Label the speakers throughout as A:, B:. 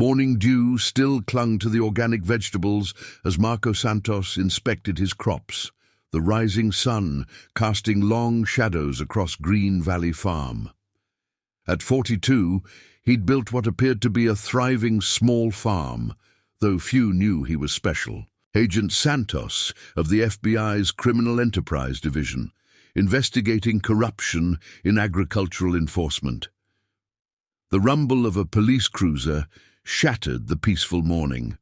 A: Morning dew still clung to the organic vegetables as Marco Santos inspected his crops, the rising sun casting long shadows across Green Valley Farm. At 42, he'd built what appeared to be a thriving small farm, though few knew he was special. Agent Santos of the FBI's Criminal Enterprise Division, investigating corruption in agricultural enforcement. The rumble of a police cruiser shattered the peaceful morning.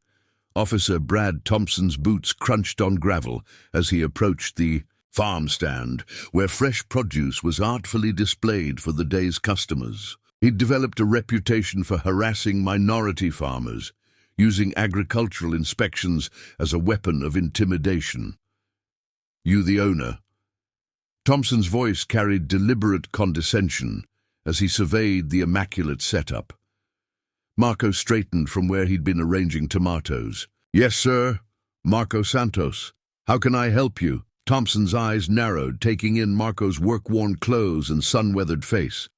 A: Officer Brad Thompson's boots crunched on gravel as he approached the farm stand, where fresh produce was artfully displayed for the day's customers. He'd developed a reputation for harassing minority farmers, using agricultural inspections as a weapon of intimidation. "You the owner?" Thompson's voice carried deliberate condescension as he surveyed the immaculate setup. Marco straightened from where he'd been arranging tomatoes. "Yes, sir. Marco Santos. How can I help you?" Thompson's eyes narrowed, taking in Marco's work-worn clothes and sun-weathered face.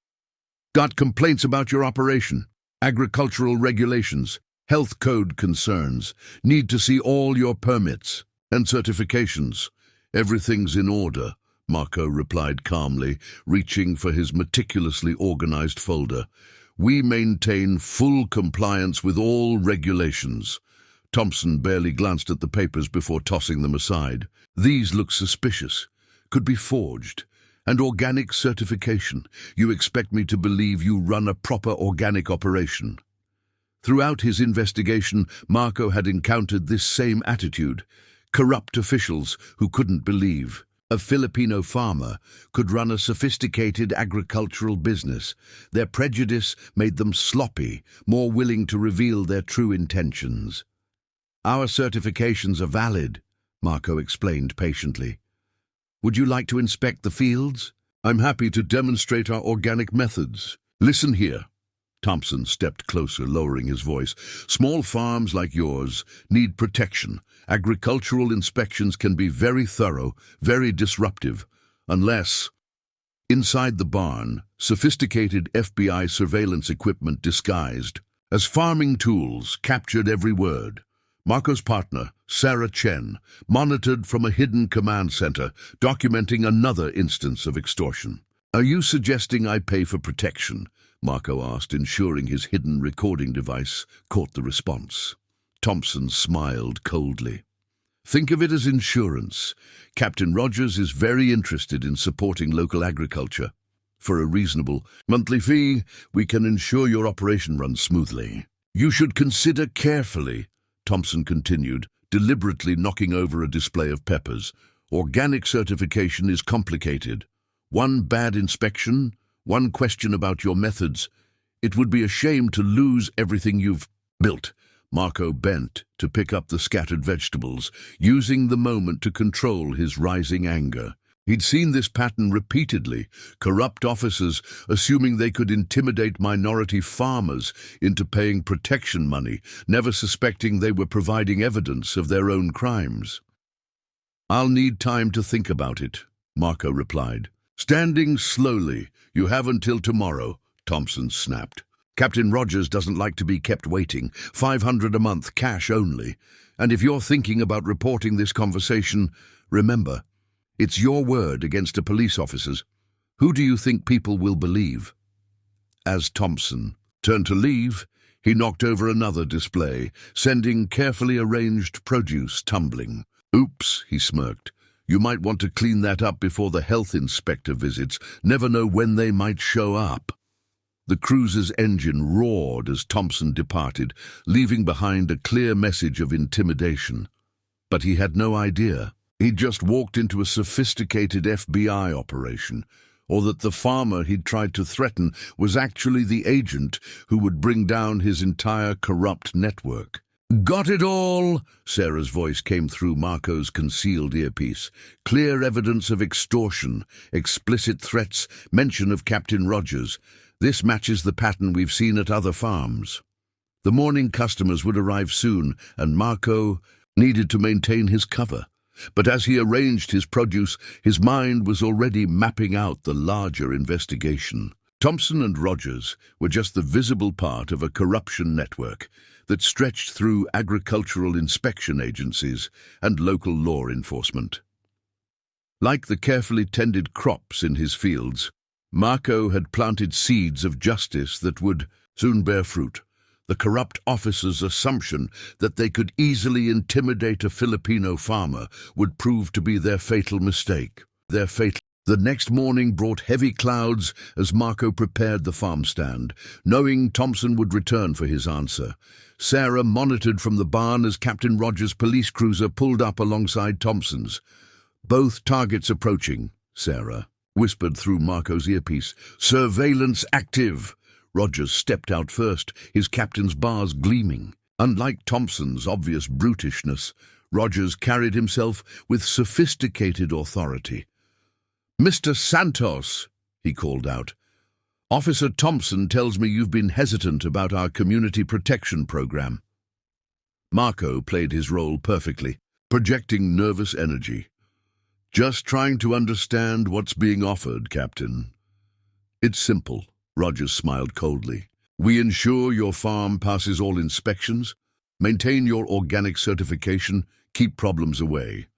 A: "Got complaints about your operation, agricultural regulations, health code concerns. Need to see all your permits and certifications." "Everything's in order," Marco replied calmly, reaching for his meticulously organized folder. "We maintain full compliance with all regulations." Thompson barely glanced at the papers before tossing them aside. "These look suspicious. Could be forged. And organic certification. You expect me to believe you run a proper organic operation?" Throughout his investigation, Marco had encountered this same attitude. Corrupt officials who couldn't believe a Filipino farmer could run a sophisticated agricultural business. Their prejudice made them sloppy, more willing to reveal their true intentions. "Our certifications are valid," Marco explained patiently. "Would you like to inspect the fields?" "I'm happy to demonstrate our organic methods. Listen here." Thompson stepped closer, lowering his voice. "Small farms like yours need protection. Agricultural inspections can be very thorough, very disruptive, unless—" Inside the barn, sophisticated FBI surveillance equipment disguised as farming tools captured every word. Marco's partner, Sarah Chen, monitored from a hidden command center, documenting another instance of extortion. "Are you suggesting I pay for protection?" Marco asked, ensuring his hidden recording device caught the response. Thompson smiled coldly. "Think of it as insurance. Captain Rogers is very interested in supporting local agriculture. For a reasonable monthly fee, we can ensure your operation runs smoothly." "You should consider carefully," Thompson continued, deliberately knocking over a display of peppers. "Organic certification is complicated. One bad inspection, one question about your methods. It would be a shame to lose everything you've built." Marco bent to pick up the scattered vegetables, using the moment to control his rising anger. He'd seen this pattern repeatedly, corrupt officers assuming they could intimidate minority farmers into paying protection money, never suspecting they were providing evidence of their own crimes. "I'll need time to think about it," Marco replied. "Standing slowly. You have until tomorrow," Thompson snapped. "Captain Rogers doesn't like to be kept waiting. $500 a month, cash only. And if you're thinking about reporting this conversation, remember, it's your word against a police officer's. Who do you think people will believe?" As Thompson turned to leave, he knocked over another display, sending carefully arranged produce tumbling. "Oops," he smirked. "You might want to clean that up before the health inspector visits. Never know when they might show up." The cruiser's engine roared as Thompson departed, leaving behind a clear message of intimidation. But he had no idea he'd just walked into a sophisticated FBI operation, or that the farmer he'd tried to threaten was actually the agent who would bring down his entire corrupt network. "Got it all?" Sarah's voice came through Marco's concealed earpiece. "Clear evidence of extortion, explicit threats, mention of Captain Rogers. This matches the pattern we've seen at other farms." The morning customers would arrive soon, and Marco needed to maintain his cover. But as he arranged his produce, his mind was already mapping out the larger investigation. Thompson and Rogers were just the visible part of a corruption network that stretched through agricultural inspection agencies and local law enforcement. Like the carefully tended crops in his fields, Marco had planted seeds of justice that would soon bear fruit. The corrupt officers' assumption that they could easily intimidate a Filipino farmer would prove to be their fatal mistake. The next morning brought heavy clouds as Marco prepared the farm stand, knowing Thompson would return for his answer. Sarah monitored from the barn as Captain Rogers' police cruiser pulled up alongside Thompson's. "Both targets approaching," Sarah whispered through Marco's earpiece. "Surveillance active." Rogers stepped out first, his captain's bars gleaming. Unlike Thompson's obvious brutishness, Rogers carried himself with sophisticated authority. "Mr. Santos," he called out, "Officer Thompson tells me you've been hesitant about our community protection program." Marco played his role perfectly, projecting nervous energy. "Just trying to understand what's being offered, Captain." "It's simple," Rogers smiled coldly. "We ensure your farm passes all inspections, maintain your organic certification, keep problems away.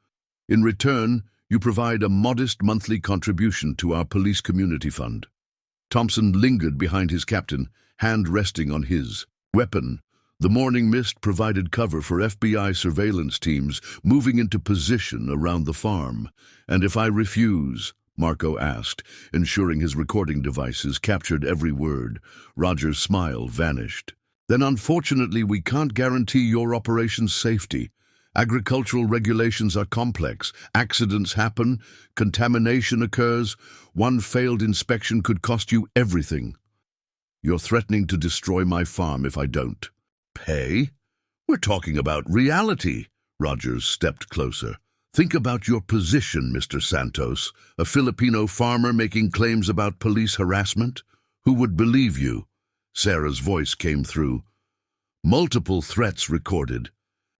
A: In return, you provide a modest monthly contribution to our police community fund." Thompson lingered behind his captain, hand resting on his weapon. The morning mist provided cover for FBI surveillance teams moving into position around the farm. "And if I refuse?" Marco asked, ensuring his recording devices captured every word. Rogers' smile vanished. "Then unfortunately we can't guarantee your operation's safety. Agricultural regulations are complex. Accidents happen, contamination occurs. One failed inspection could cost you everything. You're threatening to destroy my farm if I don't pay? We're talking about reality." Rogers stepped closer. "Think about your position, Mr. Santos. A Filipino farmer making claims about police harassment? Who would believe you?" Sarah's voice came through. "Multiple threats recorded."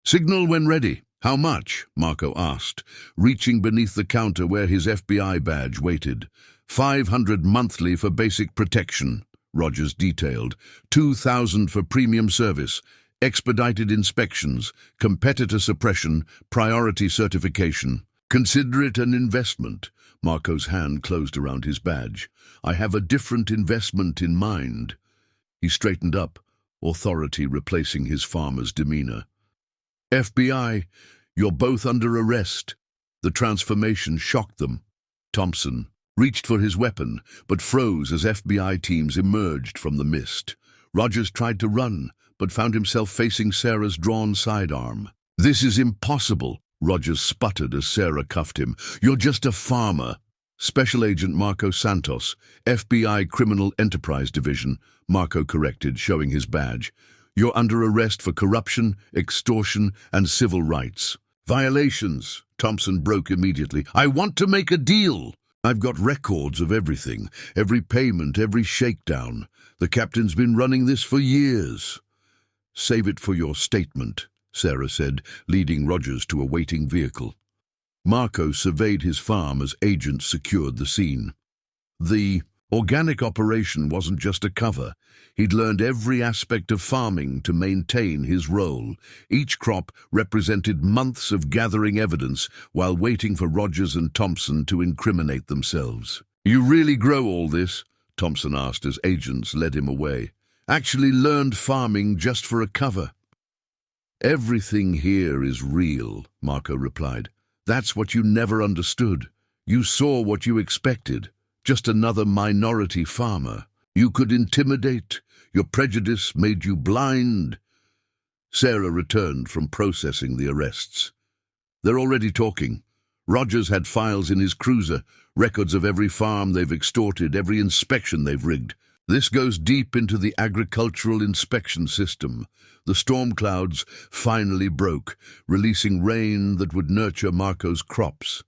A: "Signal when ready." "How much?" Marco asked, reaching beneath the counter where his FBI badge waited. "500 monthly for basic protection," Rogers detailed. "2,000 for premium service, expedited inspections, competitor suppression, priority certification. Consider it an investment." Marco's hand closed around his badge. "I have a different investment in mind." He straightened up, authority replacing his farmer's demeanor. "FBI, you're both under arrest." The transformation shocked them. Thompson reached for his weapon, but froze as FBI teams emerged from the mist. Rogers tried to run, but found himself facing Sarah's drawn sidearm. "This is impossible," Rogers sputtered as Sarah cuffed him. "You're just a farmer." "Special Agent Marco Santos, FBI Criminal Enterprise Division," Marco corrected, showing his badge. "You're under arrest for corruption, extortion, and civil rights violations." Thompson broke immediately. "I want to make a deal. I've got records of everything, every payment, every shakedown. The captain's been running this for years." "Save it for your statement," Sarah said, leading Rogers to a waiting vehicle. Marco surveyed his farm as agents secured the scene. The organic operation wasn't just a cover. He'd learned every aspect of farming to maintain his role. Each crop represented months of gathering evidence while waiting for Rogers and Thompson to incriminate themselves. "You really grow all this?" Thompson asked as agents led him away. "Actually learned farming just for a cover." "Everything here is real," Marco replied. "That's what you never understood. You saw what you expected, just another minority farmer. You could intimidate. Your prejudice made you blind." Sarah returned from processing the arrests. "They're already talking. Rogers had files in his cruiser, records of every farm they've extorted, every inspection they've rigged. This goes deep into the agricultural inspection system." The storm clouds finally broke, releasing rain that would nurture Marco's crops.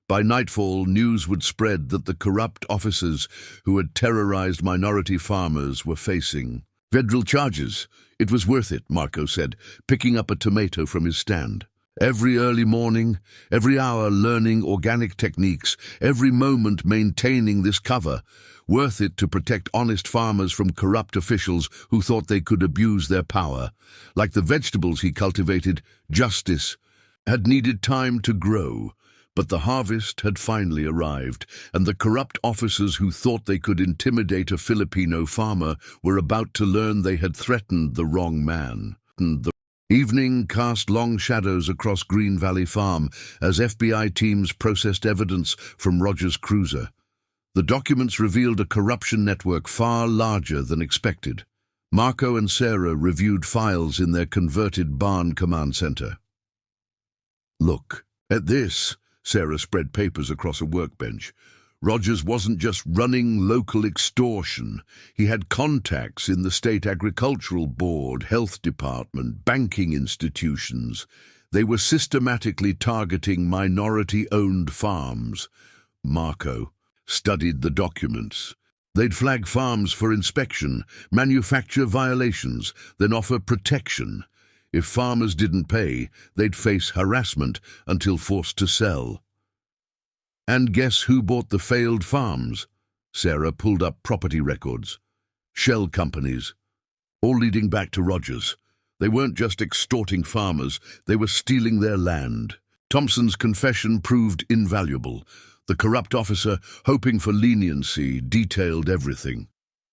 A: By nightfall, news would spread that the corrupt officers who had terrorized minority farmers were facing federal charges. "It was worth it," Marco said, picking up a tomato from his stand. Every early morning, every hour learning organic techniques, every moment maintaining this cover, worth it to protect honest farmers from corrupt officials who thought they could abuse their power. Like the vegetables he cultivated, justice had needed time to grow. But the harvest had finally arrived, and the corrupt officers who thought they could intimidate a Filipino farmer were about to learn they had threatened the wrong man. The evening cast long shadows across Green Valley Farm as FBI teams processed evidence from Rogers' cruiser. The documents revealed a corruption network far larger than expected. Marco and Sarah reviewed files in their converted barn command center. "Look at this." Sarah spread papers across a workbench. Rogers wasn't just running local extortion. He had contacts in the state agricultural board, health department, banking institutions. They were systematically targeting minority-owned farms. Marco studied the documents. They'd flag farms for inspection, manufacture violations, then offer protection. If farmers didn't pay, they'd face harassment until forced to sell. And guess who bought the failed farms? Sarah pulled up property records. Shell companies, all leading back to Rogers. They weren't just extorting farmers, they were stealing their land. Thompson's confession proved invaluable. The corrupt officer, hoping for leniency, detailed everything.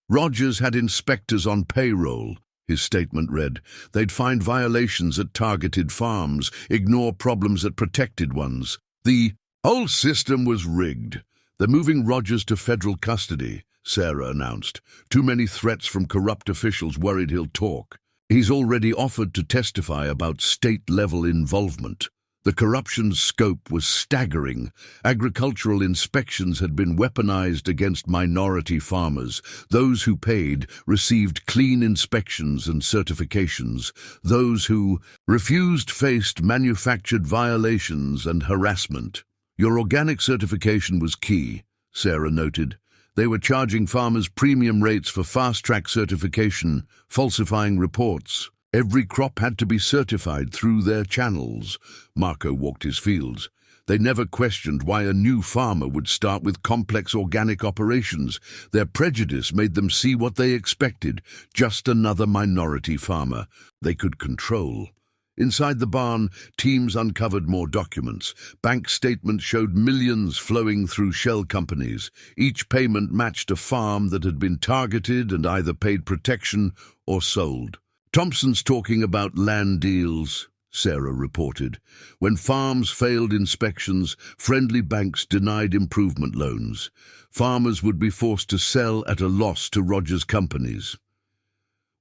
A: Rogers had inspectors on payroll. His statement read, they'd find violations at targeted farms, ignore problems at protected ones. The whole system was rigged. They're moving Rogers to federal custody, Sarah announced. Too many threats from corrupt officials worried he'll talk. He's already offered to testify about state-level involvement. The corruption's scope was staggering. Agricultural inspections had been weaponized against minority farmers. Those who paid received clean inspections and certifications. Those who refused faced manufactured violations and harassment. Your organic certification was key, Sarah noted. They were charging farmers premium rates for fast-track certification, falsifying reports. Every crop had to be certified through their channels. Marco walked his fields. They never questioned why a new farmer would start with complex organic operations. Their prejudice made them see what they expected, just another minority farmer they could control. Inside the barn, teams uncovered more documents. Bank statements showed millions flowing through shell companies. Each payment matched a farm that had been targeted and either paid protection or sold. Thompson's talking about land deals, Sarah reported. When farms failed inspections, friendly banks denied improvement loans. Farmers would be forced to sell at a loss to Rogers companies.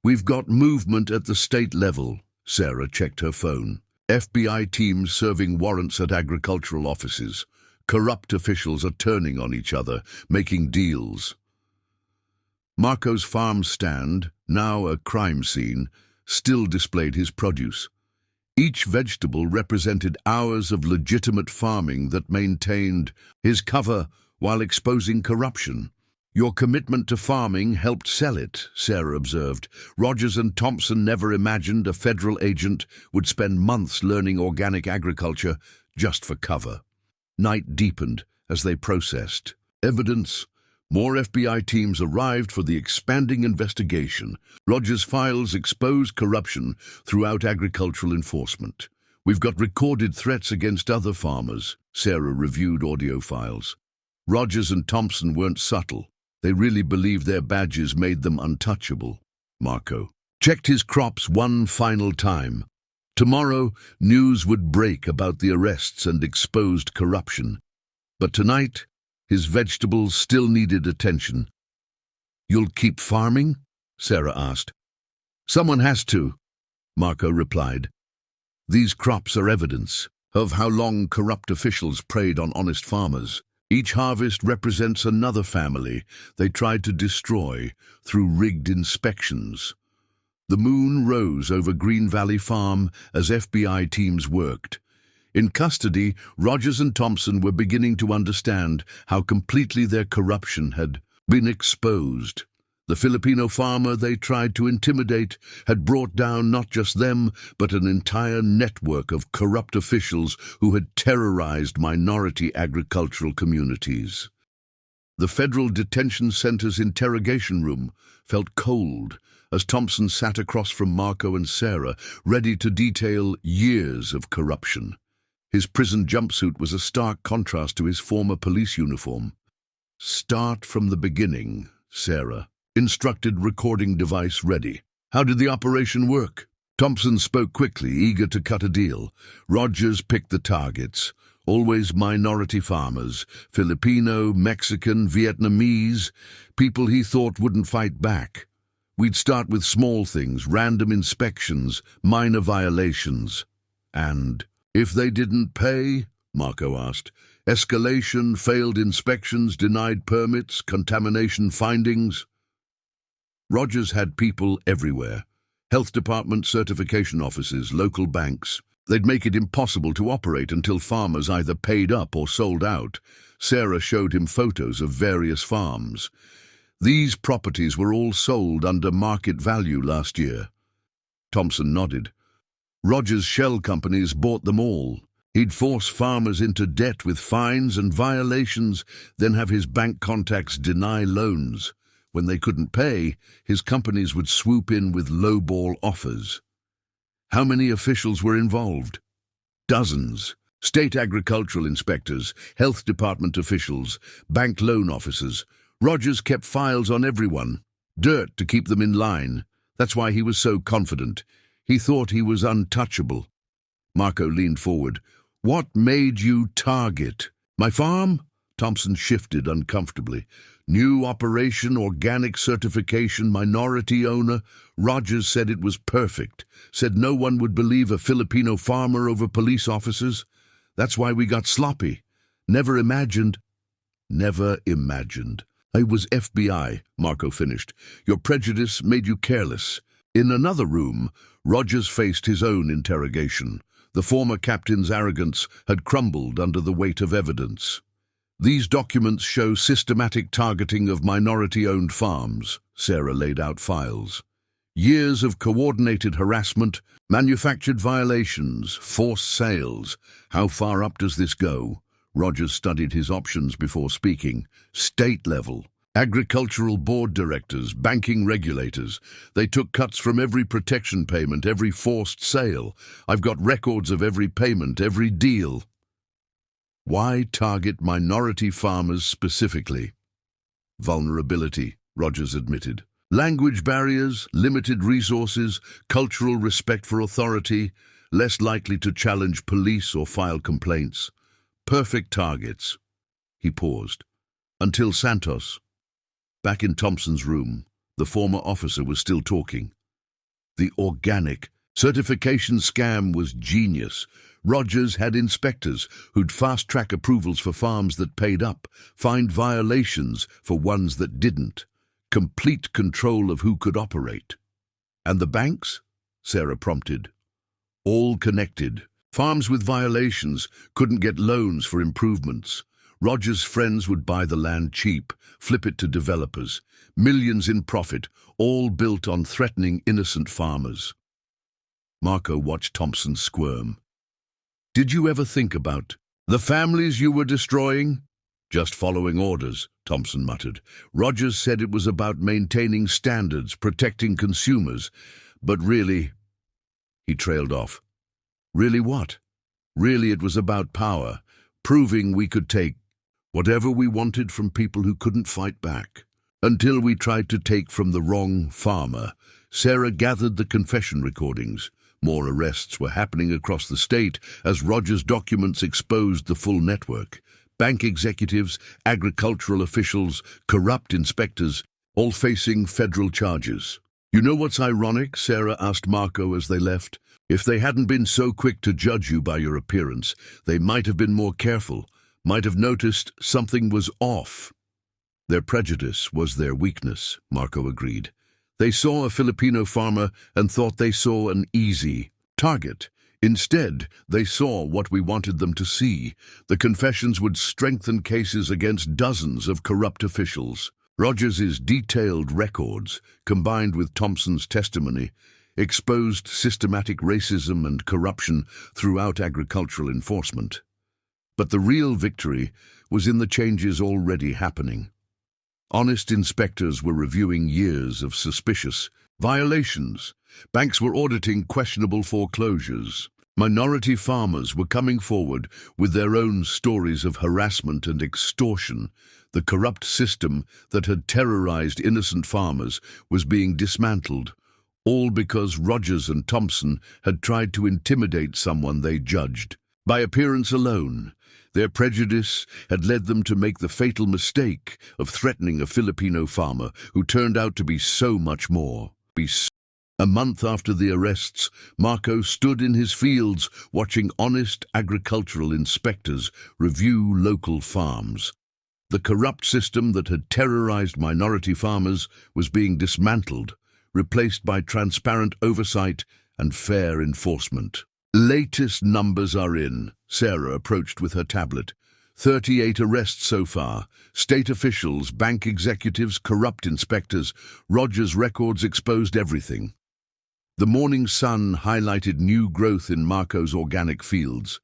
A: We've got movement at the state level, Sarah checked her phone. FBI teams serving warrants at agricultural offices. Corrupt officials are turning on each other, making deals. Marco's farm stand, now a crime scene, still displayed his produce. Each vegetable represented hours of legitimate farming that maintained his cover while exposing corruption. Your commitment to farming helped sell it, Sarah observed. Rogers and Thompson never imagined a federal agent would spend months learning organic agriculture just for cover. Night deepened as they processed evidence. More FBI teams arrived for the expanding investigation. Rogers' files exposed corruption throughout agricultural enforcement. We've got recorded threats against other farmers. Sarah reviewed audio files. Rogers and Thompson weren't subtle. They really believed their badges made them untouchable. Marco checked his crops one final time. Tomorrow, news would break about the arrests and exposed corruption. But tonight, his vegetables still needed attention. You'll keep farming? Sarah asked. Someone has to, Marco replied. These crops are evidence of how long corrupt officials preyed on honest farmers. Each harvest represents another family they tried to destroy through rigged inspections. The moon rose over Green Valley Farm as FBI teams worked. In custody, Rogers and Thompson were beginning to understand how completely their corruption had been exposed. The Filipino farmer they tried to intimidate had brought down not just them, but an entire network of corrupt officials who had terrorized minority agricultural communities. The federal detention center's interrogation room felt cold as Thompson sat across from Marco and Sarah, ready to detail years of corruption. His prison jumpsuit was a stark contrast to his former police uniform. "Start from the beginning," Sarah instructed, recording device ready. "How did the operation work?" Thompson spoke quickly, eager to cut a deal. Rogers picked the targets. Always minority farmers, Filipino, Mexican, Vietnamese, people he thought wouldn't fight back. We'd start with small things, random inspections, minor violations. "And if they didn't pay?" Marco asked. "Escalation, failed inspections, denied permits, contamination findings?" Rogers had people everywhere. Health department, certification offices, local banks. They'd make it impossible to operate until farmers either paid up or sold out. Sarah showed him photos of various farms. These properties were all sold under market value last year. Thompson nodded. Rogers' shell companies bought them all. He'd force farmers into debt with fines and violations, then have his bank contacts deny loans. When they couldn't pay, his companies would swoop in with lowball offers. How many officials were involved? Dozens. State agricultural inspectors, health department officials, bank loan officers. Rogers kept files on everyone. Dirt to keep them in line. That's why he was so confident. He thought he was untouchable. Marco leaned forward. "What made you target?" "My farm?" Thompson shifted uncomfortably. "New operation, organic certification, minority owner." Rogers said it was perfect. Said no one would believe a Filipino farmer over police officers. That's why we got sloppy. Never imagined. "I was FBI," Marco finished. "Your prejudice made you careless." In another room, Rogers faced his own interrogation. The former captain's arrogance had crumbled under the weight of evidence. "These documents show systematic targeting of minority-owned farms," Sarah laid out files. "Years of coordinated harassment, manufactured violations, forced sales. How far up does this go?" Rogers studied his options before speaking. "State level. Agricultural board directors, banking regulators. They took cuts from every protection payment, every forced sale. I've got records of every payment, every deal." "Why target minority farmers specifically?" "Vulnerability," Rogers admitted. "Language barriers, limited resources, cultural respect for authority, less likely to challenge police or file complaints. Perfect targets." He paused. "Until Santos." Back in Thompson's room, the former officer was still talking. "The organic certification scam was genius. Rogers had inspectors who'd fast-track approvals for farms that paid up, find violations for ones that didn't. Complete control of who could operate." "And the banks?" Sarah prompted. "All connected. Farms with violations couldn't get loans for improvements. Rogers' friends would buy the land cheap, flip it to developers. Millions in profit, all built on threatening innocent farmers." Marco watched Thompson squirm. "Did you ever think about the families you were destroying?" "Just following orders," Thompson muttered. "Rogers said it was about maintaining standards, protecting consumers. But really—" He trailed off. "Really what?" "Really it was about power, proving we could take whatever we wanted from people who couldn't fight back. Until we tried to take from the wrong farmer." Sarah gathered the confession recordings. More arrests were happening across the state as Rogers' documents exposed the full network. Bank executives, agricultural officials, corrupt inspectors, all facing federal charges. "You know what's ironic?" Sarah asked Marco as they left. "If they hadn't been so quick to judge you by your appearance, they might have been more careful, might have noticed something was off." "Their prejudice was their weakness," Marco agreed. "They saw a Filipino farmer and thought they saw an easy target. Instead, they saw what we wanted them to see. The confessions would strengthen cases against dozens of corrupt officials." Rogers's detailed records, combined with Thompson's testimony, exposed systematic racism and corruption throughout agricultural enforcement. But the real victory was in the changes already happening. Honest inspectors were reviewing years of suspicious violations. Banks were auditing questionable foreclosures. Minority farmers were coming forward with their own stories of harassment and extortion. The corrupt system that had terrorized innocent farmers was being dismantled, all because Rogers and Thompson had tried to intimidate someone they judged. By appearance alone, their prejudice had led them to make the fatal mistake of threatening a Filipino farmer who turned out to be so much more. A month after the arrests, Marco stood in his fields watching honest agricultural inspectors review local farms. The corrupt system that had terrorized minority farmers was being dismantled, replaced by transparent oversight and fair enforcement. Latest numbers are in, Sarah approached with her tablet. 38 arrests so far. State officials, bank executives, corrupt inspectors. Rogers' records exposed everything. The morning sun highlighted new growth in Marco's organic fields.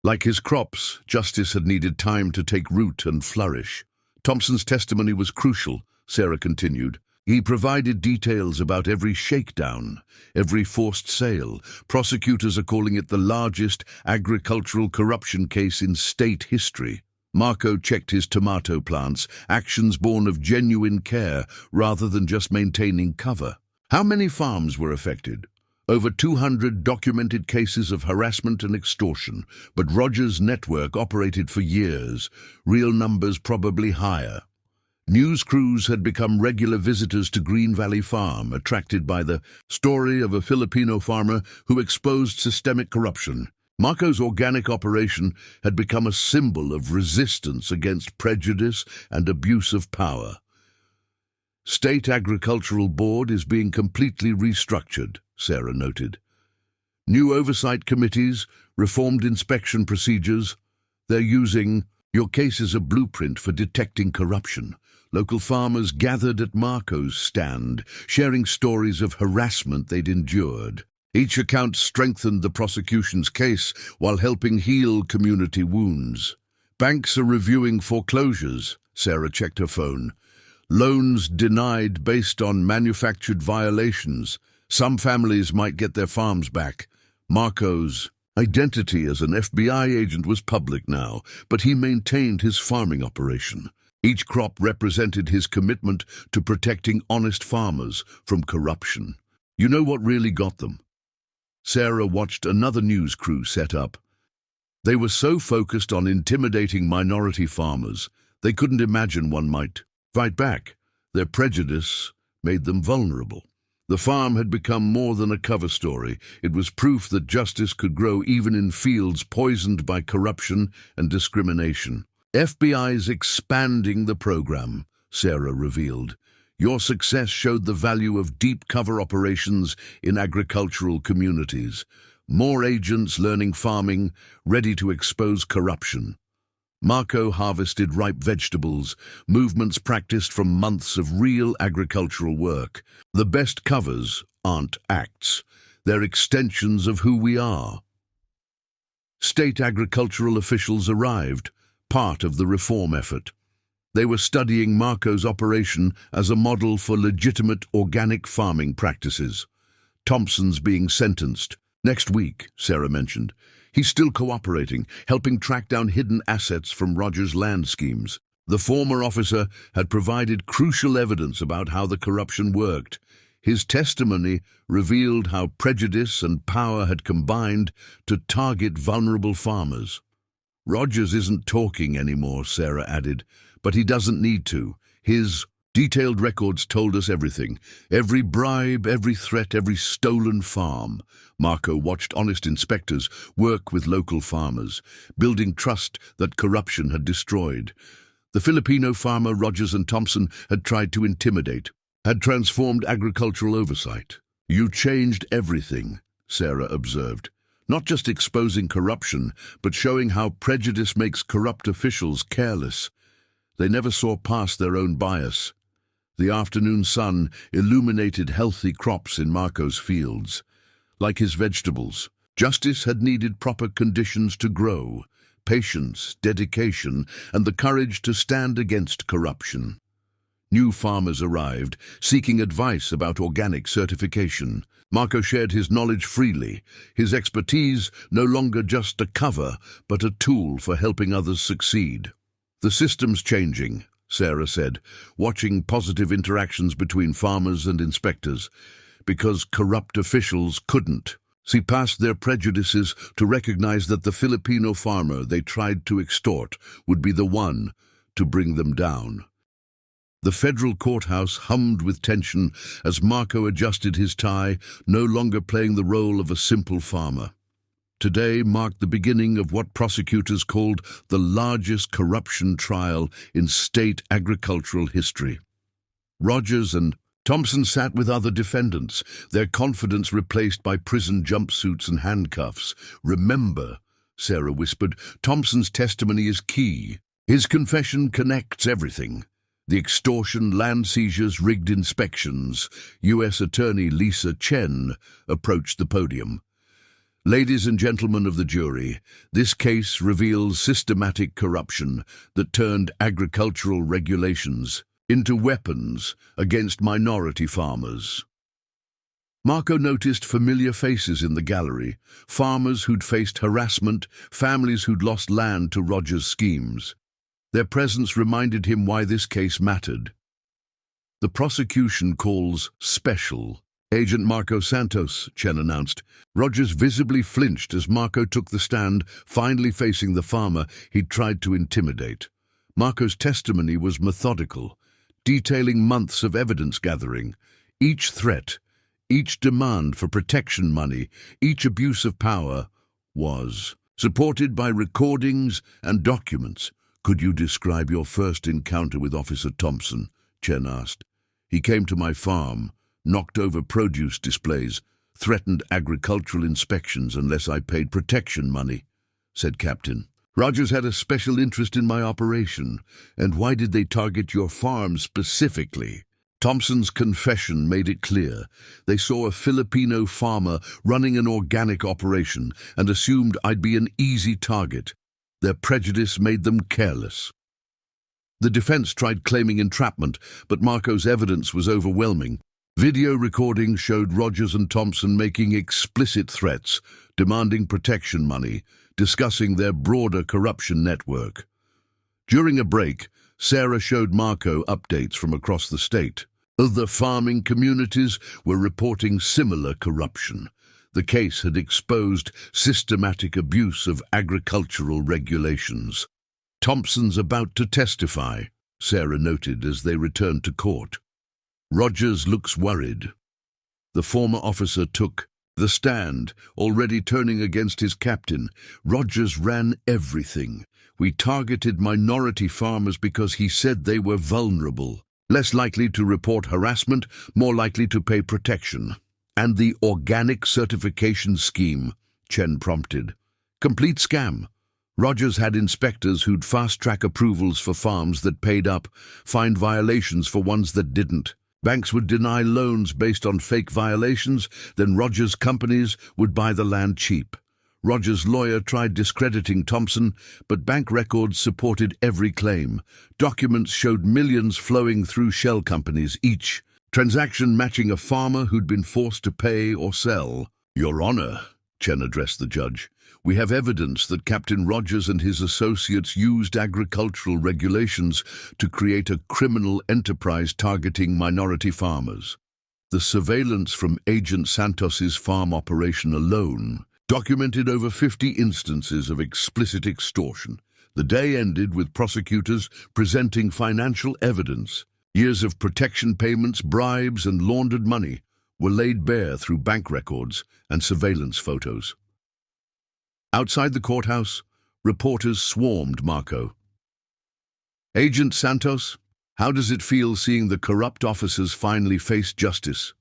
A: Like his crops, justice had needed time to take root and flourish. Thompson's testimony was crucial, Sarah continued. He provided details about every shakedown, every forced sale. Prosecutors are calling it the largest agricultural corruption case in state history. Marco checked his tomato plants, actions born of genuine care rather than just maintaining cover. How many farms were affected? Over 200 documented cases of harassment and extortion, but Rogers' network operated for years, real numbers probably higher. News crews had become regular visitors to Green Valley Farm, attracted by the story of a Filipino farmer who exposed systemic corruption. Marco's organic operation had become a symbol of resistance against prejudice and abuse of power. State Agricultural Board is being completely restructured, Sarah noted. New oversight committees, reformed inspection procedures. They're using your case as a blueprint for detecting corruption. Local farmers gathered at Marco's stand, sharing stories of harassment they'd endured. Each account strengthened the prosecution's case while helping heal community wounds. Banks are reviewing foreclosures, Sarah checked her phone. Loans denied based on manufactured violations. Some families might get their farms back. Marco's identity as an FBI agent was public now, but he maintained his farming operation. Each crop represented his commitment to protecting honest farmers from corruption. You know what really got them? Sarah watched another news crew set up. They were so focused on intimidating minority farmers, they couldn't imagine one might fight back. Their prejudice made them vulnerable. The farm had become more than a cover story. It was proof that justice could grow even in fields poisoned by corruption and discrimination. FBI's expanding the program, Sarah revealed. Your success showed the value of deep cover operations in agricultural communities. More agents learning farming, ready to expose corruption. Marco harvested ripe vegetables, movements practiced from months of real agricultural work. The best covers aren't acts, they're extensions of who we are. State agricultural officials arrived, part of the reform effort. They were studying Marco's operation as a model for legitimate organic farming practices. Thompson's being sentenced next week, Sarah mentioned. He's still cooperating, helping track down hidden assets from Rogers' land schemes. The former officer had provided crucial evidence about how the corruption worked. His testimony revealed how prejudice and power had combined to target vulnerable farmers. Rogers isn't talking anymore, Sarah added, but he doesn't need to. His detailed records told us everything. Every bribe, every threat, every stolen farm. Marco watched honest inspectors work with local farmers, building trust that corruption had destroyed. The Filipino farmer Rogers and Thompson had tried to intimidate, had transformed agricultural oversight. You changed everything, Sarah observed. Not just exposing corruption, but showing how prejudice makes corrupt officials careless. They never saw past their own bias. The afternoon sun illuminated healthy crops in Marco's fields. Like his vegetables, justice had needed proper conditions to grow, patience, dedication, and the courage to stand against corruption. New farmers arrived, seeking advice about organic certification. Marco shared his knowledge freely, his expertise no longer just a cover, but a tool for helping others succeed. "The system's changing," Sarah said, watching positive interactions between farmers and inspectors, because corrupt officials couldn't see past their prejudices to recognize that the Filipino farmer they tried to extort would be the one to bring them down. The federal courthouse hummed with tension as Marco adjusted his tie, no longer playing the role of a simple farmer. Today marked the beginning of what prosecutors called the largest corruption trial in state agricultural history. Rogers and Thompson sat with other defendants, their confidence replaced by prison jumpsuits and handcuffs. "Remember," Sarah whispered, "Thompson's testimony is key. His confession connects everything. The extortion, land seizures, rigged inspections." U.S. Attorney Lisa Chen approached the podium. "Ladies and gentlemen of the jury, this case reveals systematic corruption that turned agricultural regulations into weapons against minority farmers." Marco noticed familiar faces in the gallery, farmers who'd faced harassment, families who'd lost land to Rogers' schemes. Their presence reminded him why this case mattered. "The prosecution calls special Agent Marco Santos," Chen announced. Rogers visibly flinched as Marco took the stand, finally facing the farmer he'd tried to intimidate. Marco's testimony was methodical, detailing months of evidence gathering. Each threat, each demand for protection money, each abuse of power was supported by recordings and documents. "Could you describe your first encounter with Officer Thompson?" Chen asked. "He came to my farm, knocked over produce displays, threatened agricultural inspections unless I paid protection money," said Captain. "Rogers had a special interest in my operation. And why did they target your farm specifically?" Thompson's confession made it clear. They saw a Filipino farmer running an organic operation and assumed I'd be an easy target. Their prejudice made them careless. The defense tried claiming entrapment, but Marco's evidence was overwhelming. Video recordings showed Rogers and Thompson making explicit threats, demanding protection money, discussing their broader corruption network. During a break, Sarah showed Marco updates from across the state. Other farming communities were reporting similar corruption. The case had exposed systematic abuse of agricultural regulations. "Thompson's about to testify," Sarah noted as they returned to court. Rogers looks worried. The former officer took the stand, already turning against his captain. "Rogers ran everything. We targeted minority farmers because he said they were vulnerable, less likely to report harassment, more likely to pay protection." "And the organic certification scheme," Chen prompted. "Complete scam. Rogers had inspectors who'd fast-track approvals for farms that paid up, find violations for ones that didn't. Banks would deny loans based on fake violations, then Rogers' companies would buy the land cheap. Rogers' lawyer tried discrediting Thompson, but bank records supported every claim. Documents showed millions flowing through shell companies, each transaction matching a farmer who'd been forced to pay or sell." "Your Honor," Chen addressed the judge, "we have evidence that Captain Rogers and his associates used agricultural regulations to create a criminal enterprise targeting minority farmers. The surveillance from Agent Santos's farm operation alone documented over 50 instances of explicit extortion. The day ended with prosecutors presenting financial evidence. Years of protection payments, bribes, and laundered money were laid bare through bank records and surveillance photos." Outside the courthouse, reporters swarmed Marco. "Agent Santos, how does it feel seeing the corrupt officers finally face justice?"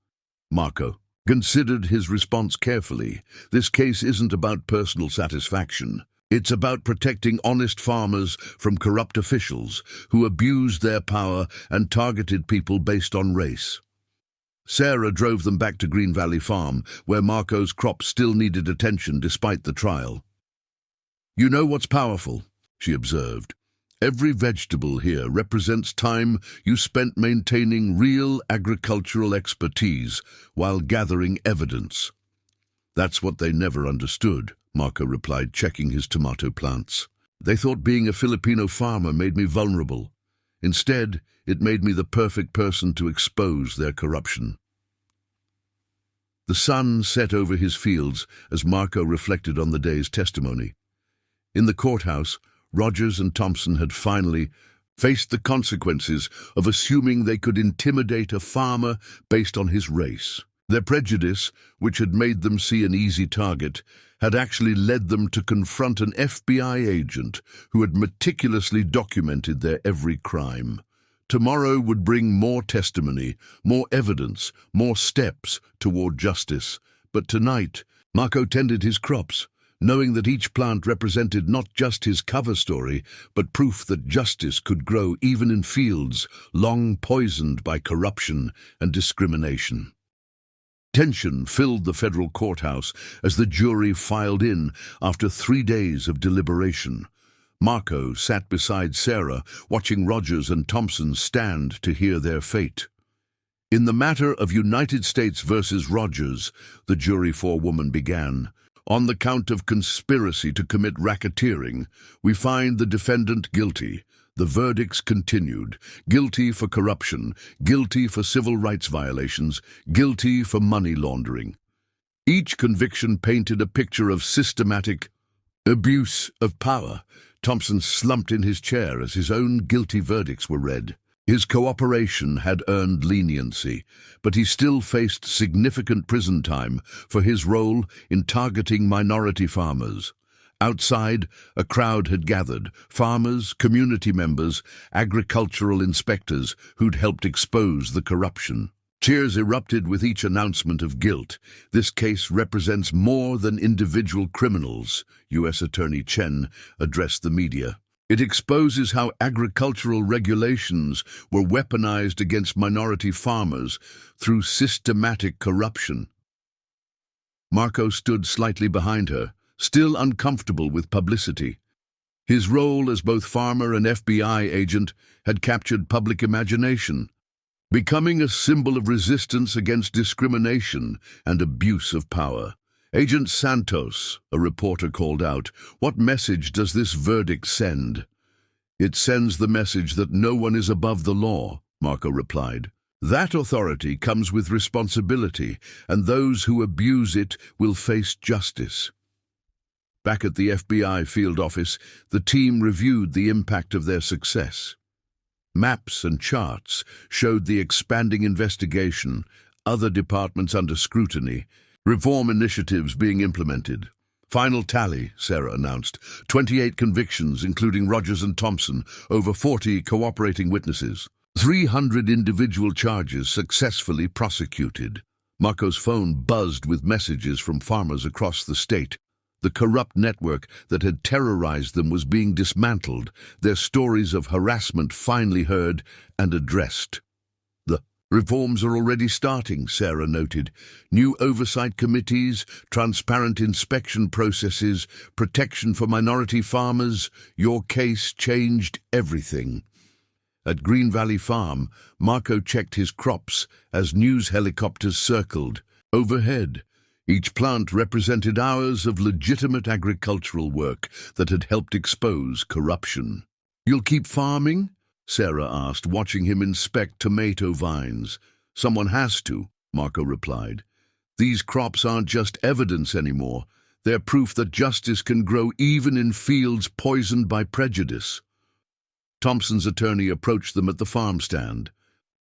A: Marco considered his response carefully. "This case isn't about personal satisfaction. It's about protecting honest farmers from corrupt officials who abused their power and targeted people based on race. Sarah drove them back to Green Valley Farm, where Marco's crops still needed attention despite the trial. "You know what's powerful," she observed. "Every vegetable here represents time you spent maintaining real agricultural expertise while gathering evidence." "That's what they never understood," Marco replied, checking his tomato plants. "They thought being a Filipino farmer made me vulnerable. Instead, it made me the perfect person to expose their corruption." The sun set over his fields as Marco reflected on the day's testimony. In the courthouse, Rogers and Thompson had finally faced the consequences of assuming they could intimidate a farmer based on his race. Their prejudice, which had made them see an easy target, had actually led them to confront an FBI agent who had meticulously documented their every crime. Tomorrow would bring more testimony, more evidence, more steps toward justice. But tonight, Marco tended his crops, knowing that each plant represented not just his cover story, but proof that justice could grow even in fields long poisoned by corruption and discrimination. Tension filled the federal courthouse as the jury filed in after 3 days of deliberation. Marco sat beside Sarah, watching Rogers and Thompson stand to hear their fate. "In the matter of United States versus Rogers," the jury forewoman began, "on the count of conspiracy to commit racketeering, we find the defendant guilty." The verdicts continued: guilty for corruption, guilty for civil rights violations, guilty for money laundering. Each conviction painted a picture of systematic abuse of power. Thompson slumped in his chair as his own guilty verdicts were read. His cooperation had earned leniency, but he still faced significant prison time for his role in targeting minority farmers. Outside, a crowd had gathered: farmers, community members, agricultural inspectors who'd helped expose the corruption. Cheers erupted with each announcement of guilt. "This case represents more than individual criminals," U.S. Attorney Chen addressed the media. "It exposes how agricultural regulations were weaponized against minority farmers through systematic corruption." Marco stood slightly behind her, still uncomfortable with publicity. His role as both farmer and FBI agent had captured public imagination, becoming a symbol of resistance against discrimination and abuse of power. "Agent Santos," a reporter called out, "what message does this verdict send?" "It sends the message that no one is above the law," Marco replied. "That authority comes with responsibility, and those who abuse it will face justice." Back at the FBI field office, the team reviewed the impact of their success. Maps and charts showed the expanding investigation, other departments under scrutiny, reform initiatives being implemented. "Final tally," Sarah announced: 28 convictions, including Rogers and Thompson, over 40 cooperating witnesses. 300 individual charges successfully prosecuted. Marco's phone buzzed with messages from farmers across the state. The corrupt network that had terrorized them was being dismantled, their stories of harassment finally heard and addressed. "The reforms are already starting," Sarah noted. "New oversight committees, transparent inspection processes, protection for minority farmers. Your case changed everything." At Green Valley Farm, Marco checked his crops as news helicopters circled overhead. Each plant represented hours of legitimate agricultural work that had helped expose corruption. "You'll keep farming?" Sarah asked, watching him inspect tomato vines. "Someone has to," Marco replied. "These crops aren't just evidence anymore. They're proof that justice can grow even in fields poisoned by prejudice." Thompson's attorney approached them at the farm stand.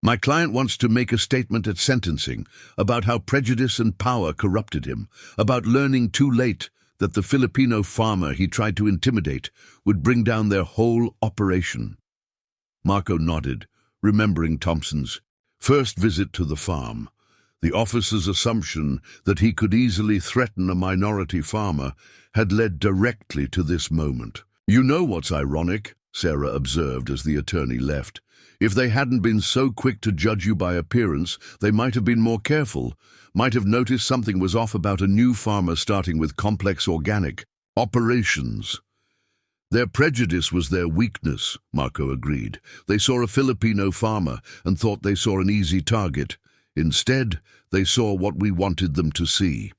A: "My client wants to make a statement at sentencing about how prejudice and power corrupted him, about learning too late that the Filipino farmer he tried to intimidate would bring down their whole operation." Marco nodded, remembering Thompson's first visit to the farm. The officer's assumption that he could easily threaten a minority farmer had led directly to this moment. "You know what's ironic?" Sarah observed as the attorney left. "If they hadn't been so quick to judge you by appearance, they might have been more careful, might have noticed something was off about a new farmer starting with complex organic operations." "Their prejudice was their weakness," Marco agreed. "They saw a Filipino farmer and thought they saw an easy target. Instead, they saw what we wanted them to see."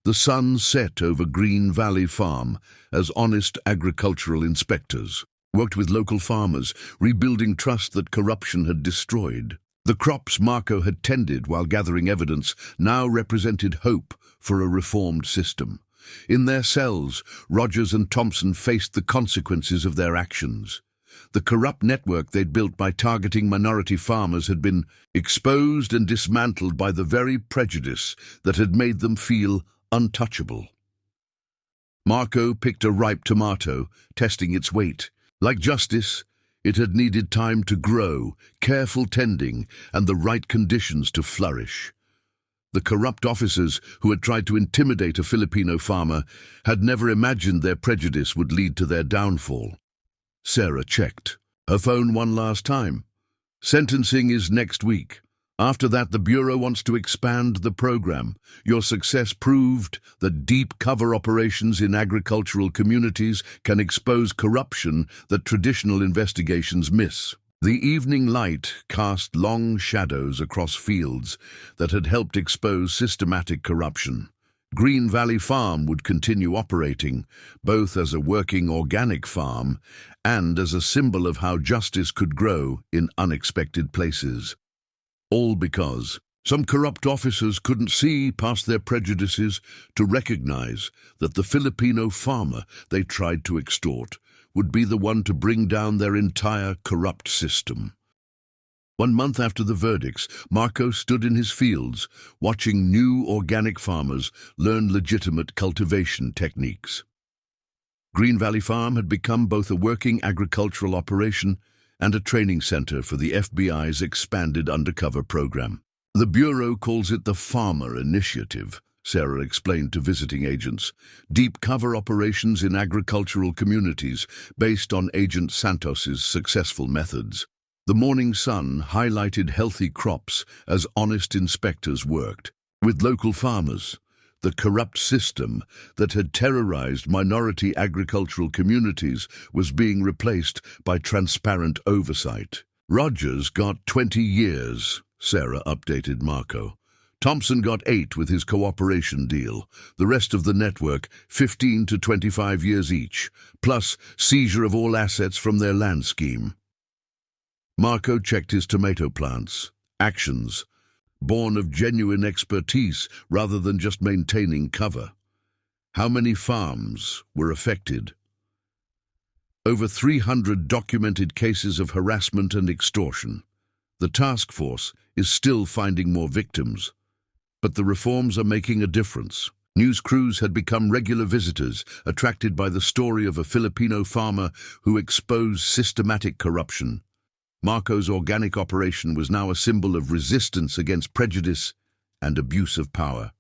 A: The sun set over Green Valley Farm as honest agricultural inspectors worked with local farmers, rebuilding trust that corruption had destroyed. The crops Marco had tended while gathering evidence now represented hope for a reformed system. In their cells, Rogers and Thompson faced the consequences of their actions. The corrupt network they'd built by targeting minority farmers had been exposed and dismantled by the very prejudice that had made them feel untouchable. Marco picked a ripe tomato, testing its weight. Like justice, it had needed time to grow, careful tending, and the right conditions to flourish. The corrupt officers who had tried to intimidate a Filipino farmer had never imagined their prejudice would lead to their downfall. Sarah checked her phone one last time. "Sentencing is next week. After that, the Bureau wants to expand the program. Your success proved that deep cover operations in agricultural communities can expose corruption that traditional investigations miss." The evening light cast long shadows across fields that had helped expose systematic corruption. Green Valley Farm would continue operating, both as a working organic farm and as a symbol of how justice could grow in unexpected places. All because some corrupt officers couldn't see past their prejudices to recognize that the Filipino farmer they tried to extort would be the one to bring down their entire corrupt system. 1 month after the verdicts, Marco stood in his fields, watching new organic farmers learn legitimate cultivation techniques. Green Valley Farm had become both a working agricultural operation and a training center for the FBI's expanded undercover program. "The Bureau calls it the Farmer Initiative," Sarah explained to visiting agents. "Deep cover operations in agricultural communities based on Agent Santos's successful methods." The morning sun highlighted healthy crops as honest inspectors worked with local farmers. The corrupt system that had terrorized minority agricultural communities was being replaced by transparent oversight. "Rogers got 20 years, Sarah updated Marco. "Thompson got 8 with his cooperation deal. The rest of the network, 15 to 25 years each, plus seizure of all assets from their land scheme." Marco checked his tomato plants. Actions, born of genuine expertise rather than just maintaining cover. How many farms were affected? Over 300 documented cases of harassment and extortion. The task force is still finding more victims, but the reforms are making a difference. News crews had become regular visitors, attracted by the story of a Filipino farmer who exposed systematic corruption. Marco's organic operation was now a symbol of resistance against prejudice and abuse of power.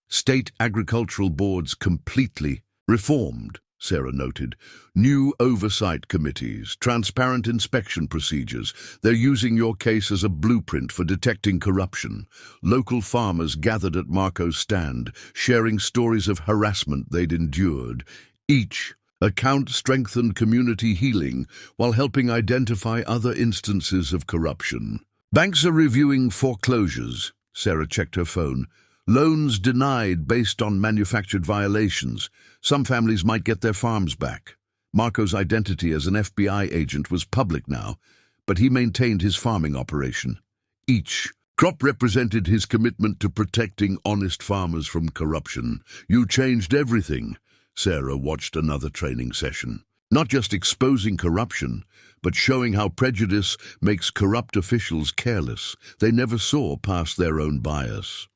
A: State agricultural boards completely reformed, Sarah noted. New oversight committees, transparent inspection procedures. They're using your case as a blueprint for detecting corruption. Local farmers gathered at Marco's stand, sharing stories of harassment they'd endured. Each account strengthened community healing while helping identify other instances of corruption. Banks are reviewing foreclosures, Sarah checked her phone. Loans denied based on manufactured violations. Some families might get their farms back. Marco's identity as an FBI agent was public now, but he maintained his farming operation. Each crop represented his commitment to protecting honest farmers from corruption. "You changed everything." Sarah watched another training session. Not just exposing corruption, but showing how prejudice makes corrupt officials careless. They never saw past their own bias.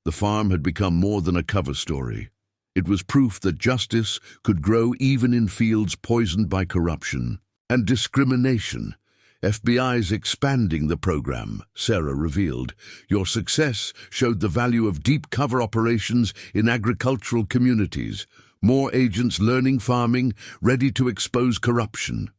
A: The farm had become more than a cover story. It was proof that justice could grow even in fields poisoned by corruption and discrimination. FBI's expanding the program, Sarah revealed. Your success showed the value of deep cover operations in agricultural communities. More agents learning farming, ready to expose corruption.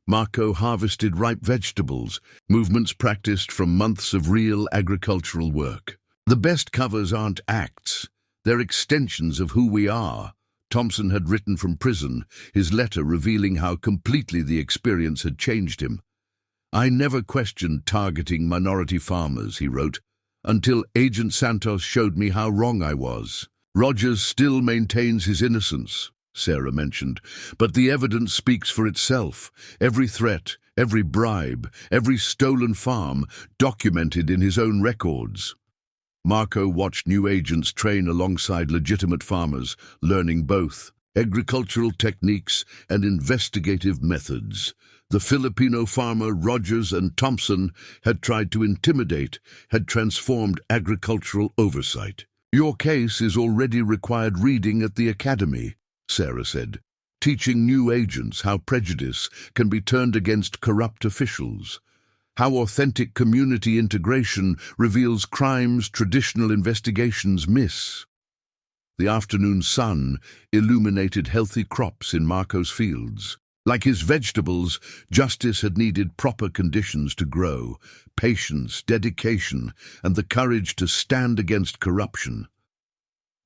A: Marco harvested ripe vegetables, movements practiced from months of real agricultural work. The best covers aren't acts, they're extensions of who we are. Thompson had written from prison, his letter revealing how completely the experience had changed him. I never questioned targeting minority farmers, he wrote, until Agent Santos showed me how wrong I was. Rogers still maintains his innocence, Sarah mentioned, but the evidence speaks for itself. Every threat, every bribe, every stolen farm documented in his own records. Marco watched new agents train alongside legitimate farmers, learning both agricultural techniques and investigative methods. The Filipino farmer Rogers and Thompson had tried to intimidate, had transformed agricultural oversight. Your case is already required reading at the academy, Sarah said, teaching new agents how prejudice can be turned against corrupt officials, how authentic community integration reveals crimes traditional investigations miss. The afternoon sun illuminated healthy crops in Marco's fields. Like his vegetables, justice had needed proper conditions to grow, patience, dedication, and the courage to stand against corruption.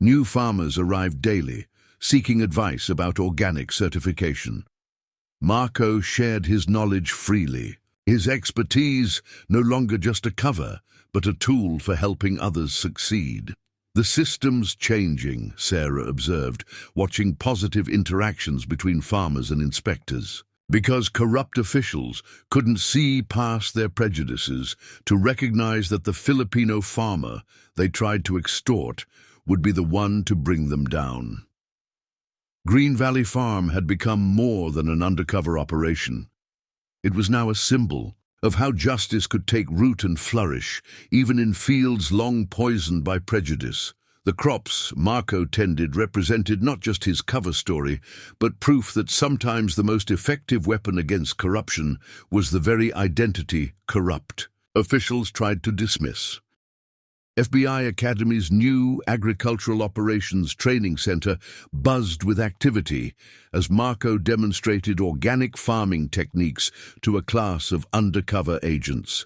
A: New farmers arrived daily, seeking advice about organic certification. Marco shared his knowledge freely, his expertise no longer just a cover, but a tool for helping others succeed. The system's changing, Sarah observed, watching positive interactions between farmers and inspectors. Because corrupt officials couldn't see past their prejudices to recognize that the Filipino farmer they tried to extort would be the one to bring them down. Green Valley Farm had become more than an undercover operation. It was now a symbol of how justice could take root and flourish, even in fields long poisoned by prejudice. The crops Marco tended represented not just his cover story, but proof that sometimes the most effective weapon against corruption was the very identity corrupt. Officials tried to dismiss. FBI Academy's new Agricultural Operations Training Center buzzed with activity as Marco demonstrated organic farming techniques to a class of undercover agents.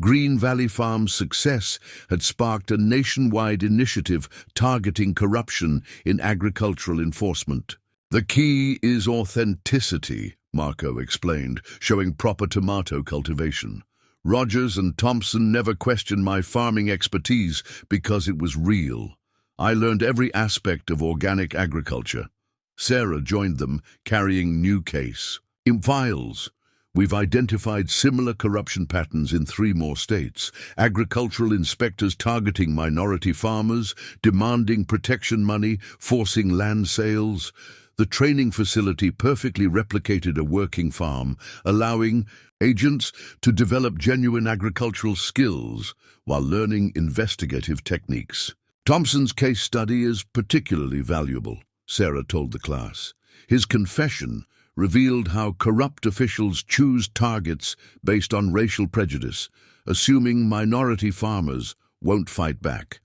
A: Green Valley Farm's success had sparked a nationwide initiative targeting corruption in agricultural enforcement. The key is authenticity, Marco explained, showing proper tomato cultivation. Rogers and Thompson never questioned my farming expertise because it was real. I learned every aspect of organic agriculture. Sarah joined them, carrying new case. In files, we've identified similar corruption patterns in 3 more states. Agricultural inspectors targeting minority farmers, demanding protection money, forcing land sales. The training facility perfectly replicated a working farm, allowing agents to develop genuine agricultural skills while learning investigative techniques. Thompson's case study is particularly valuable, Sarah told the class. His confession revealed how corrupt officials choose targets based on racial prejudice, assuming minority farmers won't fight back.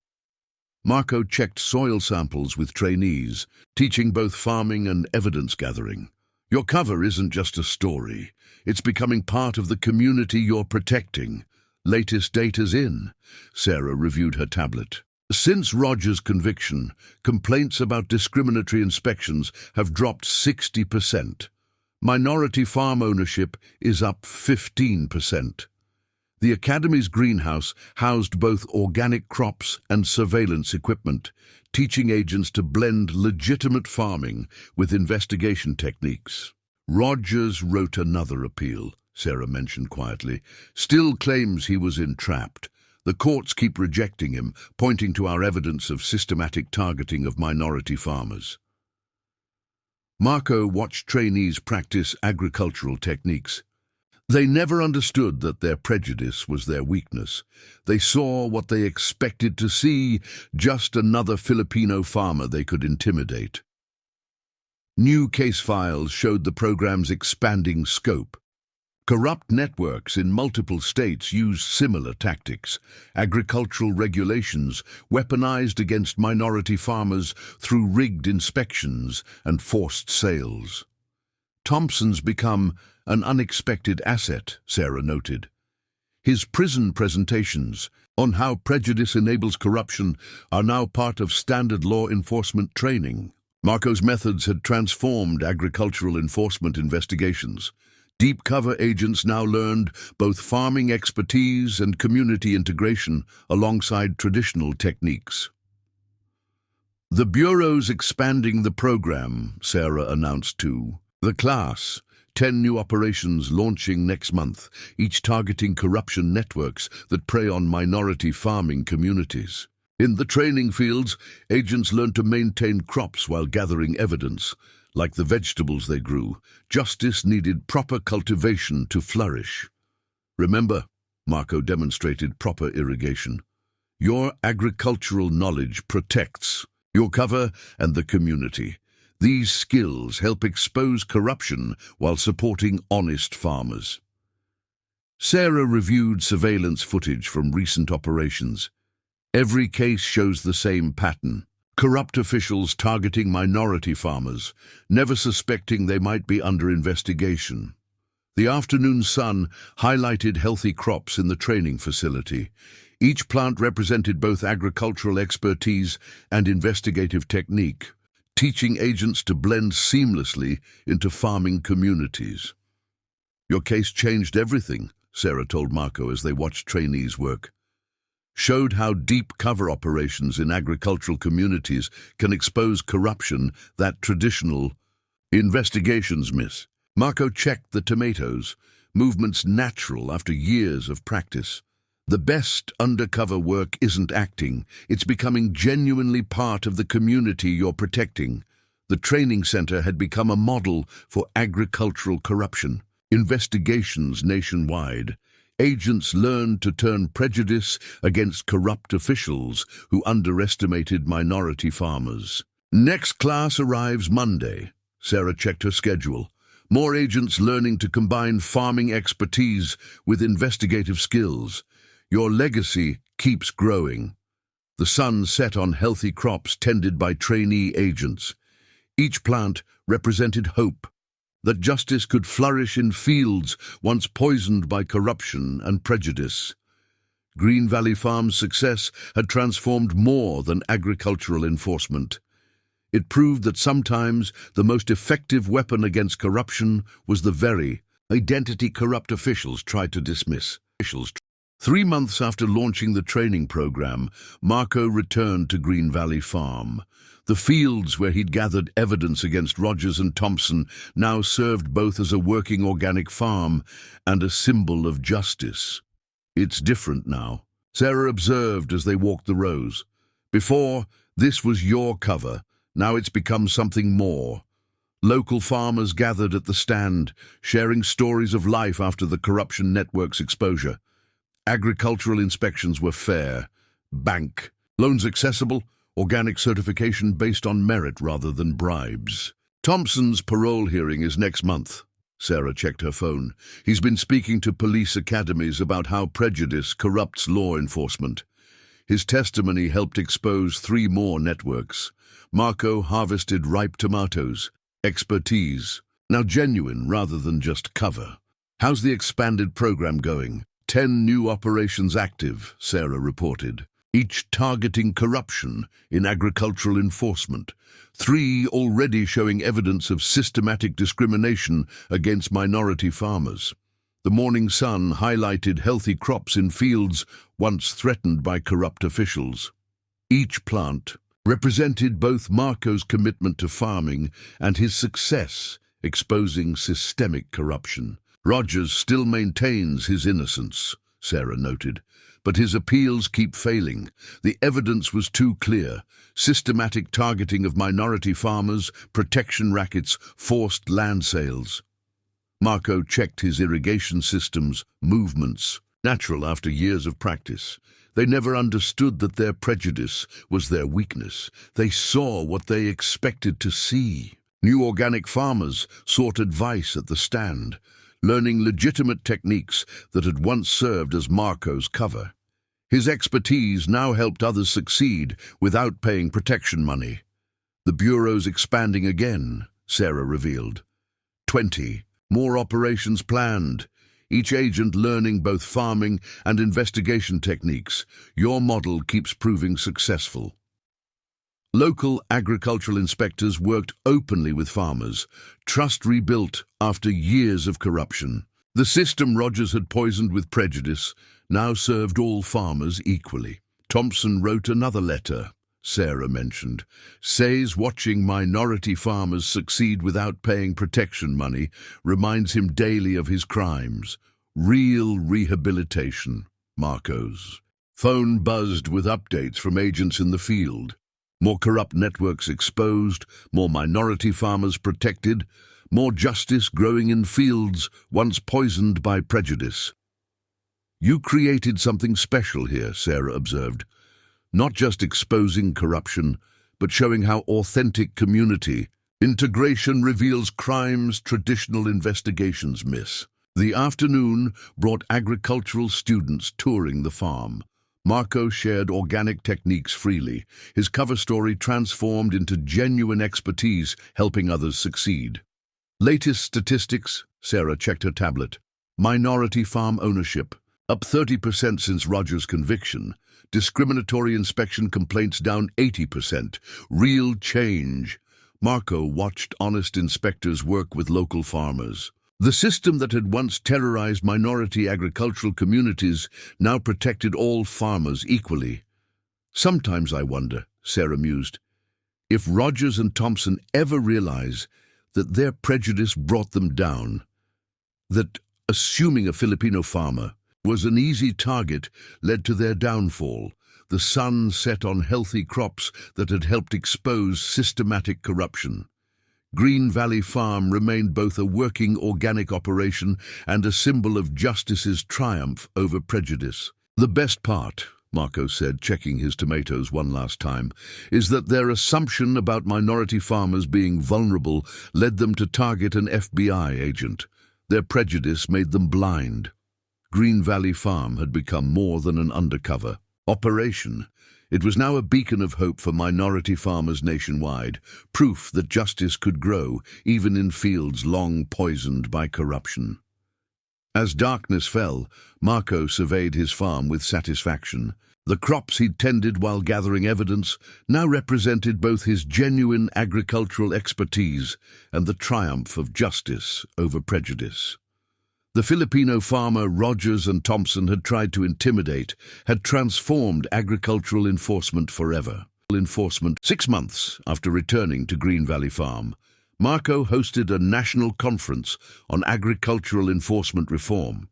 A: Marco checked soil samples with trainees, teaching both farming and evidence gathering. Your cover isn't just a story. It's becoming part of the community you're protecting. Latest data's in. Sarah reviewed her tablet. Since Rogers' conviction, complaints about discriminatory inspections have dropped 60%. Minority farm ownership is up 15%. The Academy's greenhouse housed both organic crops and surveillance equipment, teaching agents to blend legitimate farming with investigation techniques. Rogers wrote another appeal, Sarah mentioned quietly, still claims he was entrapped. The courts keep rejecting him, pointing to our evidence of systematic targeting of minority farmers. Marco watched trainees practice agricultural techniques. They never understood that their prejudice was their weakness. They saw what they expected to see, just another Filipino farmer they could intimidate. New case files showed the program's expanding scope. Corrupt networks in multiple states use similar tactics. Agricultural regulations weaponized against minority farmers through rigged inspections and forced sales. Thompson's become an unexpected asset, Sarah noted. His prison presentations on how prejudice enables corruption are now part of standard law enforcement training. Marco's methods had transformed agricultural enforcement investigations. Deep cover agents now learned both farming expertise and community integration alongside traditional techniques. The Bureau's expanding the program, Sarah announced to the class. 10 new operations launching next month, each targeting corruption networks that prey on minority farming communities. In the training fields, agents learn to maintain crops while gathering evidence. Like the vegetables they grew, justice needed proper cultivation to flourish. Remember, Marco demonstrated proper irrigation. Your agricultural knowledge protects your cover and the community. These skills help expose corruption while supporting honest farmers. Sarah reviewed surveillance footage from recent operations. Every case shows the same pattern. Corrupt officials targeting minority farmers, never suspecting they might be under investigation. The afternoon sun highlighted healthy crops in the training facility. Each plant represented both agricultural expertise and investigative technique, teaching agents to blend seamlessly into farming communities. Your case changed everything, Sarah told Marco as they watched trainees work. Showed how deep cover operations in agricultural communities can expose corruption that traditional investigations miss. Marco checked the tomatoes, movements natural after years of practice. The best undercover work isn't acting, it's becoming genuinely part of the community you're protecting. The training center had become a model for agricultural corruption. Investigations nationwide. Agents learned to turn prejudice against corrupt officials who underestimated minority farmers. Next class arrives Monday. Sarah checked her schedule. More agents learning to combine farming expertise with investigative skills. Your legacy keeps growing. The sun set on healthy crops tended by trainee agents. Each plant represented hope, that justice could flourish in fields once poisoned by corruption and prejudice. Green Valley Farm's success had transformed more than agricultural enforcement. It proved that sometimes the most effective weapon against corruption was the very identity corrupt officials tried to dismiss. 3 months after launching the training program, Marco returned to Green Valley Farm. The fields where he'd gathered evidence against Rogers and Thompson now served both as a working organic farm and a symbol of justice. It's different now, Sarah observed as they walked the rows. Before, this was your cover. Now it's become something more. Local farmers gathered at the stand, sharing stories of life after the corruption network's exposure. Agricultural inspections were fair. Bank. Loans accessible. Organic certification based on merit rather than bribes. Thompson's parole hearing is next month. Sarah checked her phone. He's been speaking to police academies about how prejudice corrupts law enforcement. His testimony helped expose 3 more networks. Marco harvested ripe tomatoes. Expertise. Now genuine rather than just cover. How's the expanded program going? 10 new operations active, Sarah reported. Each targeting corruption in agricultural enforcement. 3 already showing evidence of systematic discrimination against minority farmers. The morning sun highlighted healthy crops in fields once threatened by corrupt officials. Each plant represented both Marco's commitment to farming and his success exposing systemic corruption. Rogers still maintains his innocence, Sarah noted. But his appeals keep failing. The evidence was too clear. Systematic targeting of minority farmers, protection rackets, forced land sales. Marco checked his irrigation systems, movements, natural after years of practice. They never understood that their prejudice was their weakness. They saw what they expected to see. New organic farmers sought advice at the stand. learning legitimate techniques that had once served as Marco's cover. His expertise now helped others succeed without paying protection money. The bureau's expanding again, Sarah revealed. 20 more operations planned, each agent learning both farming and investigation techniques. Your model keeps proving successful. Local agricultural inspectors worked openly with farmers, trust rebuilt after years of corruption. The system Rogers had poisoned with prejudice now served all farmers equally. Thompson wrote another letter, Sarah mentioned, says watching minority farmers succeed without paying protection money reminds him daily of his crimes. Real rehabilitation, Marco's. Phone buzzed with updates from agents in the field. More corrupt networks exposed, more minority farmers protected, more justice growing in fields once poisoned by prejudice. You created something special here, Sarah observed. Not just exposing corruption, but showing how authentic community integration reveals crimes traditional investigations miss. The afternoon brought agricultural students touring the farm. Marco shared organic techniques freely, his cover story transformed into genuine expertise helping others succeed. Latest statistics, Sarah checked her tablet. Minority farm ownership, up 30% since Rogers' conviction. Discriminatory inspection complaints down 80%. Real change. Marco watched honest inspectors work with local farmers. The system that had once terrorized minority agricultural communities now protected all farmers equally. Sometimes I wonder, Sarah mused, if Rogers and Thompson ever realize that their prejudice brought them down, that assuming a Filipino farmer was an easy target led to their downfall. The sun set on healthy crops that had helped expose systematic corruption. Green Valley Farm remained both a working organic operation and a symbol of justice's triumph over prejudice. The best part, Marco said, checking his tomatoes one last time, is that their assumption about minority farmers being vulnerable led them to target an FBI agent. Their prejudice made them blind. Green Valley Farm had become more than an undercover operation. It was now a beacon of hope for minority farmers nationwide, proof that justice could grow even in fields long poisoned by corruption. As darkness fell, Marco surveyed his farm with satisfaction. The crops he'd tended while gathering evidence now represented both his genuine agricultural expertise and the triumph of justice over prejudice. The Filipino farmer Rogers and Thompson had tried to intimidate, had transformed agricultural enforcement forever. 6 months after returning to Green Valley Farm, Marco hosted a national conference on agricultural enforcement reform.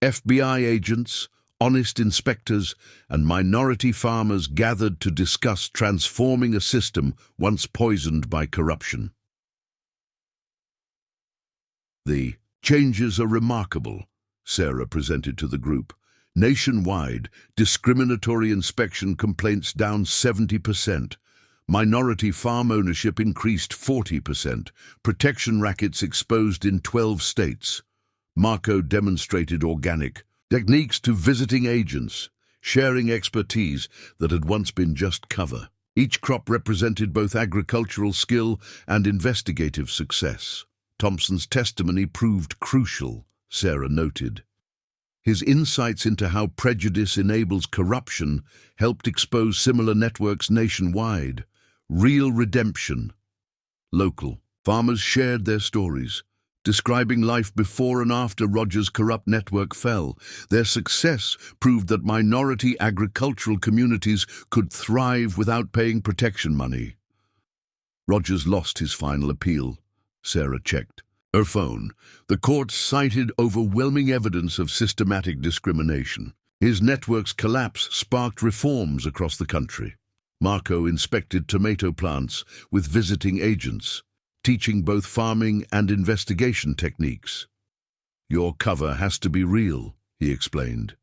A: FBI agents, honest inspectors, and minority farmers gathered to discuss transforming a system once poisoned by corruption. The changes are remarkable, Sarah presented to the group. Nationwide, discriminatory inspection complaints down 70%. Minority farm ownership increased 40%. Protection rackets exposed in 12 states. Marco demonstrated organic techniques to visiting agents, sharing expertise that had once been just cover. Each crop represented both agricultural skill and investigative success. Thompson's testimony proved crucial, Sarah noted. His insights into how prejudice enables corruption helped expose similar networks nationwide. Real redemption. Local farmers shared their stories, describing life before and after Rogers' corrupt network fell. Their success proved that minority agricultural communities could thrive without paying protection money. Rogers lost his final appeal, Sarah checked her phone. The court cited overwhelming evidence of systematic discrimination. His network's collapse sparked reforms across the country. Marco inspected tomato plants with visiting agents, teaching both farming and investigation techniques. Your cover has to be real, he explained.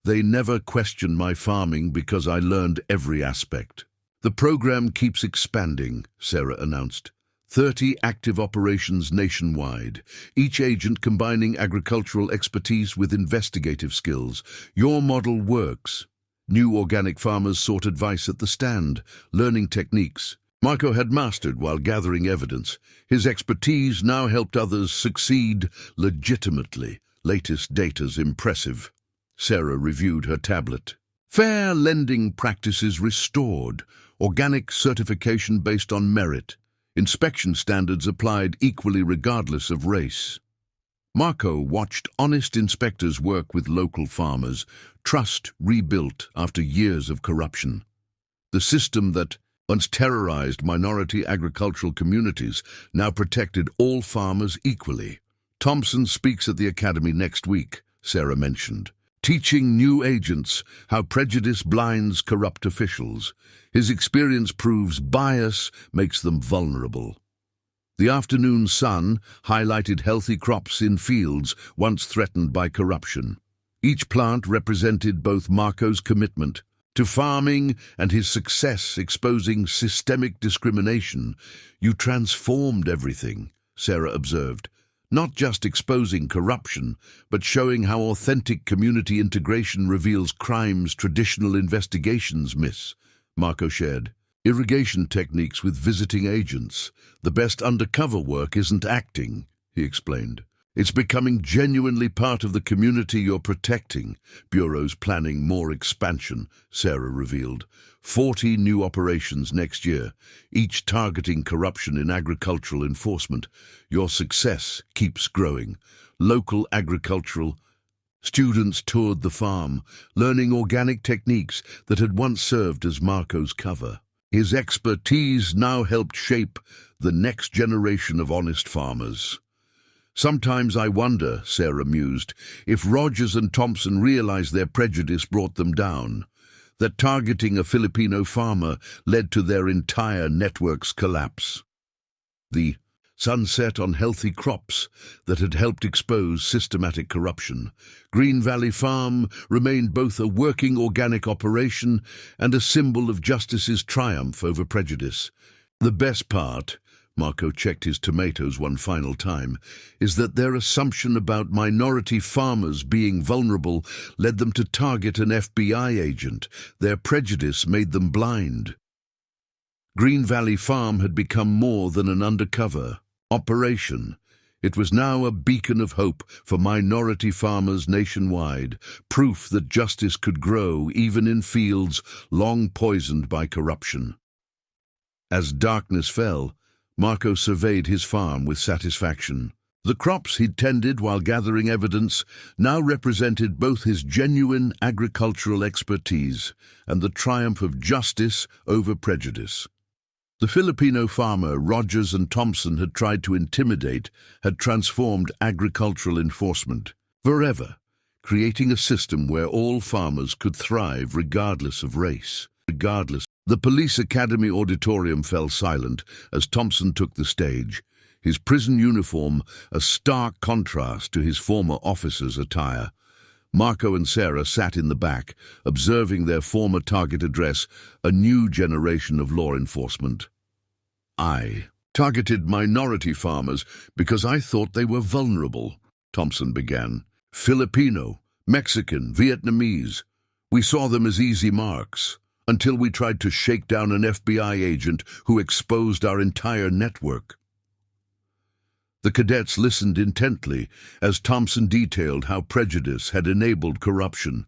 A: They never questioned my farming because I learned every aspect. The program keeps expanding, Sarah announced. 30 active operations nationwide, each agent combining agricultural expertise with investigative skills. Your model works. New organic farmers sought advice at the stand, learning techniques Marco had mastered while gathering evidence. His expertise now helped others succeed legitimately. Latest data's impressive. Sarah reviewed her tablet. Fair lending practices restored. Organic certification based on merit. Inspection standards applied equally regardless of race. Marco watched honest inspectors work with local farmers, trust rebuilt after years of corruption. The system that once terrorized minority agricultural communities now protected all farmers equally. Thompson speaks at the academy next week, Sarah mentioned, teaching new agents how prejudice blinds corrupt officials. His experience proves bias makes them vulnerable. The afternoon sun highlighted healthy crops in fields once threatened by corruption. Each plant represented both Marco's commitment to farming and his success exposing systemic discrimination. You transformed everything, Sarah observed, not just exposing corruption, but showing how authentic community integration reveals crimes traditional investigations miss. Marco shared irrigation techniques with visiting agents. The best undercover work isn't acting, he explained. It's becoming genuinely part of the community you're protecting. Bureau's planning more expansion, Sarah revealed. 40 new operations next year, each targeting corruption in agricultural enforcement. Your success keeps growing. Local agricultural students toured the farm, learning organic techniques that had once served as Marco's cover. His expertise now helped shape the next generation of honest farmers. Sometimes I wonder, Sarah mused, if Rogers and Thompson realized their prejudice brought them down, that targeting a Filipino farmer led to their entire network's collapse. The sunset on healthy crops that had helped expose systematic corruption. Green Valley Farm remained both a working organic operation and a symbol of justice's triumph over prejudice. The best part, Marco checked his tomatoes one final time, is that their assumption about minority farmers being vulnerable led them to target an FBI agent. Their prejudice made them blind. Green Valley Farm had become more than an undercover operation. It was now a beacon of hope for minority farmers nationwide, proof that justice could grow even in fields long poisoned by corruption. As darkness fell, Marco surveyed his farm with satisfaction. The crops he'd tended while gathering evidence now represented both his genuine agricultural expertise and the triumph of justice over prejudice. The Filipino farmer Rogers and Thompson had tried to intimidate had transformed agricultural enforcement forever, creating a system where all farmers could thrive regardless of race. The police academy auditorium fell silent as Thompson took the stage, his prison uniform a stark contrast to his former officer's attire. Marco and Sarah sat in the back, observing their former target address, a new generation of law enforcement. I targeted minority farmers because I thought they were vulnerable, Thompson began. Filipino, Mexican, Vietnamese. We saw them as easy marks, until we tried to shake down an FBI agent who exposed our entire network. The cadets listened intently as Thompson detailed how prejudice had enabled corruption.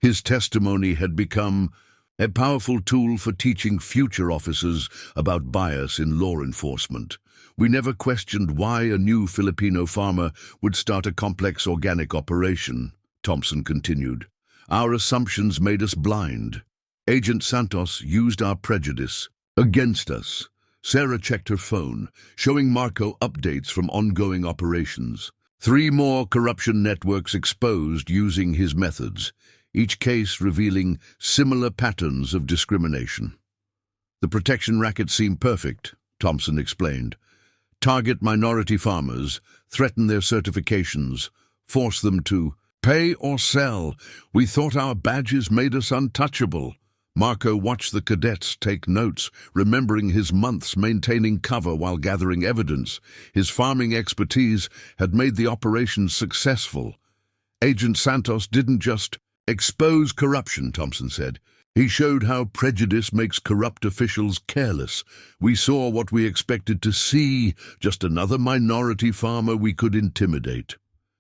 A: His testimony had become a powerful tool for teaching future officers about bias in law enforcement. We never questioned why a new Filipino farmer would start a complex organic operation, Thompson continued. Our assumptions made us blind. Agent Santos used our prejudice against us. Sarah checked her phone, showing Marco updates from ongoing operations. 3 more corruption networks exposed using his methods, each case revealing similar patterns of discrimination. The protection racket seemed perfect, Thompson explained. Target minority farmers, threaten their certifications, force them to pay or sell. We thought our badges made us untouchable, Marco watched the cadets take notes, remembering his months maintaining cover while gathering evidence. His farming expertise had made the operation successful. Agent Santos didn't just expose corruption, Thompson said. He showed how prejudice makes corrupt officials careless. We saw what we expected to see, just another minority farmer we could intimidate.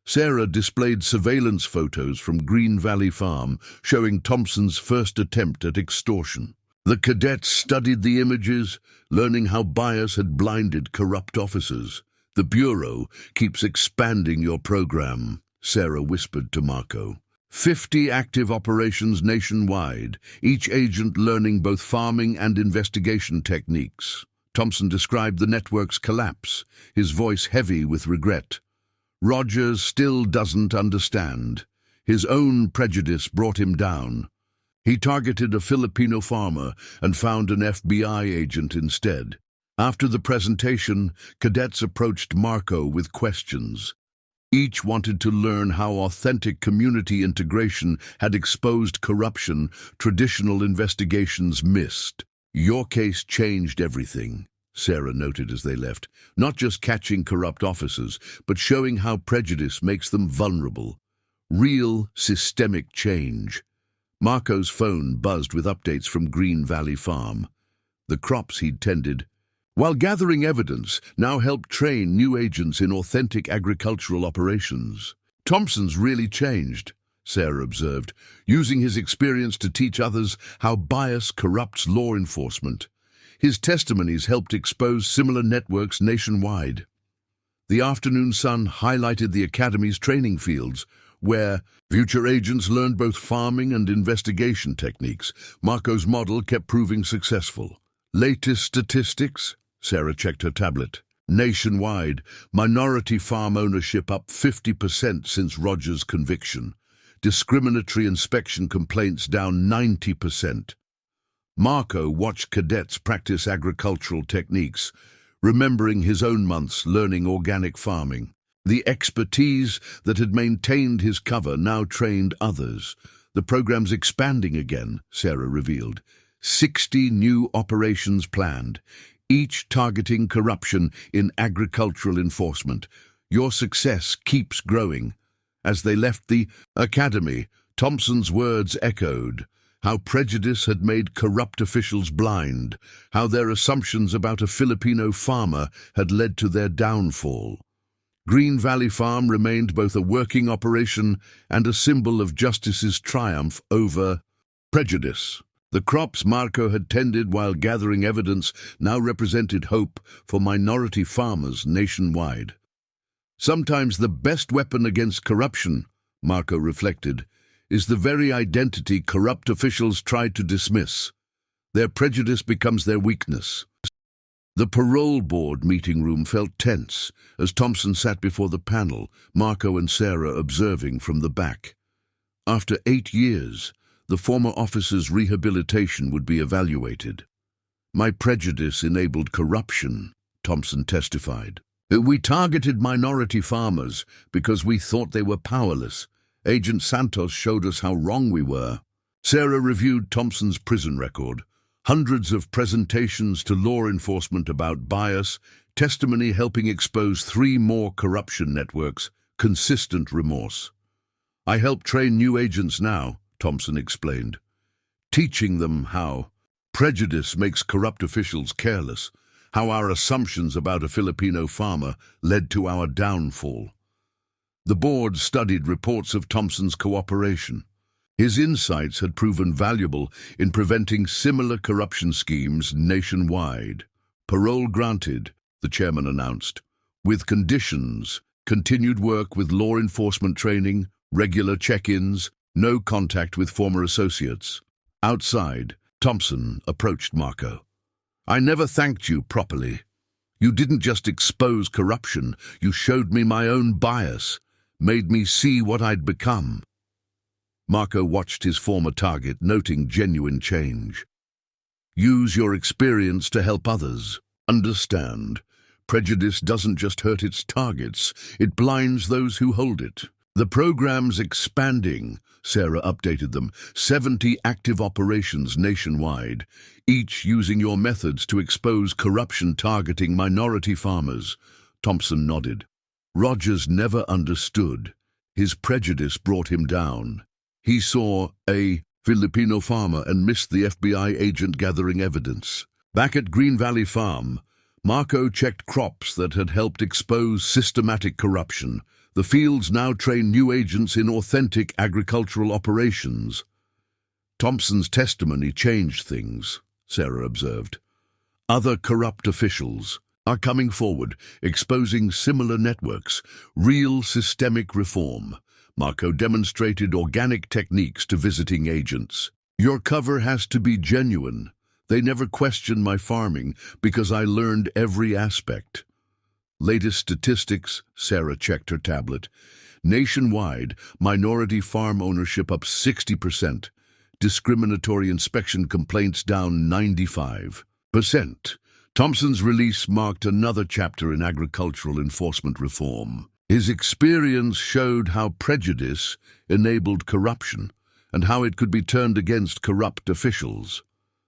A: Sarah displayed surveillance photos from Green Valley Farm, showing Thompson's first attempt at extortion. The cadets studied the images, learning how bias had blinded corrupt officers. The Bureau keeps expanding your program, Sarah whispered to Marco. 50 active operations nationwide, each agent learning both farming and investigation techniques. Thompson described the network's collapse, his voice heavy with regret. Rogers still doesn't understand. His own prejudice brought him down. He targeted a Filipino farmer and found an FBI agent instead. After the presentation, cadets approached Marco with questions. Each wanted to learn how authentic community integration had exposed corruption traditional investigations missed. Your case changed everything, Sarah noted as they left, not just catching corrupt officers, but showing how prejudice makes them vulnerable. Real, systemic change. Marco's phone buzzed with updates from Green Valley Farm. The crops he'd tended, while gathering evidence, now helped train new agents in authentic agricultural operations. Thompson's really changed, Sarah observed, using his experience to teach others how bias corrupts law enforcement. His testimonies helped expose similar networks nationwide. The afternoon sun highlighted the Academy's training fields, where future agents learned both farming and investigation techniques. Marco's model kept proving successful. Latest statistics? Sarah checked her tablet. Nationwide, minority farm ownership up 50% since Rogers' conviction. Discriminatory inspection complaints down 90%. Marco watched cadets practice agricultural techniques, remembering his own months learning organic farming. The expertise that had maintained his cover now trained others. The program's expanding again, Sarah revealed. 60 new operations planned, each targeting corruption in agricultural enforcement. Your success keeps growing. As they left the Academy, Thompson's words echoed. How prejudice had made corrupt officials blind, how their assumptions about a Filipino farmer had led to their downfall. Green Valley Farm remained both a working operation and a symbol of justice's triumph over prejudice. The crops Marco had tended while gathering evidence now represented hope for minority farmers nationwide. Sometimes the best weapon against corruption, Marco reflected, is the very identity corrupt officials try to dismiss. Their prejudice becomes their weakness. The parole board meeting room felt tense as Thompson sat before the panel, Marco and Sarah observing from the back. After 8 years, the former officer's rehabilitation would be evaluated. My prejudice enabled corruption, Thompson testified. We targeted minority farmers because we thought they were powerless. Agent Santos showed us how wrong we were. Sarah reviewed Thompson's prison record. Hundreds of presentations to law enforcement about bias, testimony helping expose 3 more corruption networks, consistent remorse. I help train new agents now, Thompson explained, teaching them how prejudice makes corrupt officials careless, how our assumptions about a Filipino farmer led to our downfall. The board studied reports of Thompson's cooperation. His insights had proven valuable in preventing similar corruption schemes nationwide. Parole granted, the chairman announced, with conditions, continued work with law enforcement training, regular check-ins, no contact with former associates. Outside, Thompson approached Marco. I never thanked you properly. You didn't just expose corruption, you showed me my own bias, made me see what I'd become. Marco watched his former target, noting genuine change. Use your experience to help others. Understand, prejudice doesn't just hurt its targets, it blinds those who hold it. The program's expanding, Sarah updated them, 70 active operations nationwide, each using your methods to expose corruption targeting minority farmers. Thompson nodded. Rogers never understood. His prejudice brought him down. He saw a Filipino farmer and missed the FBI agent gathering evidence. Back at Green Valley Farm, Marco checked crops that had helped expose systematic corruption. The fields now train new agents in authentic agricultural operations. Thompson's testimony changed things, Sarah observed. Other corrupt officials are coming forward, exposing similar networks, real systemic reform. Marco demonstrated organic techniques to visiting agents. Your cover has to be genuine. They never questioned my farming because I learned every aspect. Latest statistics, Sarah checked her tablet. Nationwide, minority farm ownership up 60%. Discriminatory inspection complaints down 95%. Thompson's release marked another chapter in agricultural enforcement reform. His experience showed how prejudice enabled corruption and how it could be turned against corrupt officials.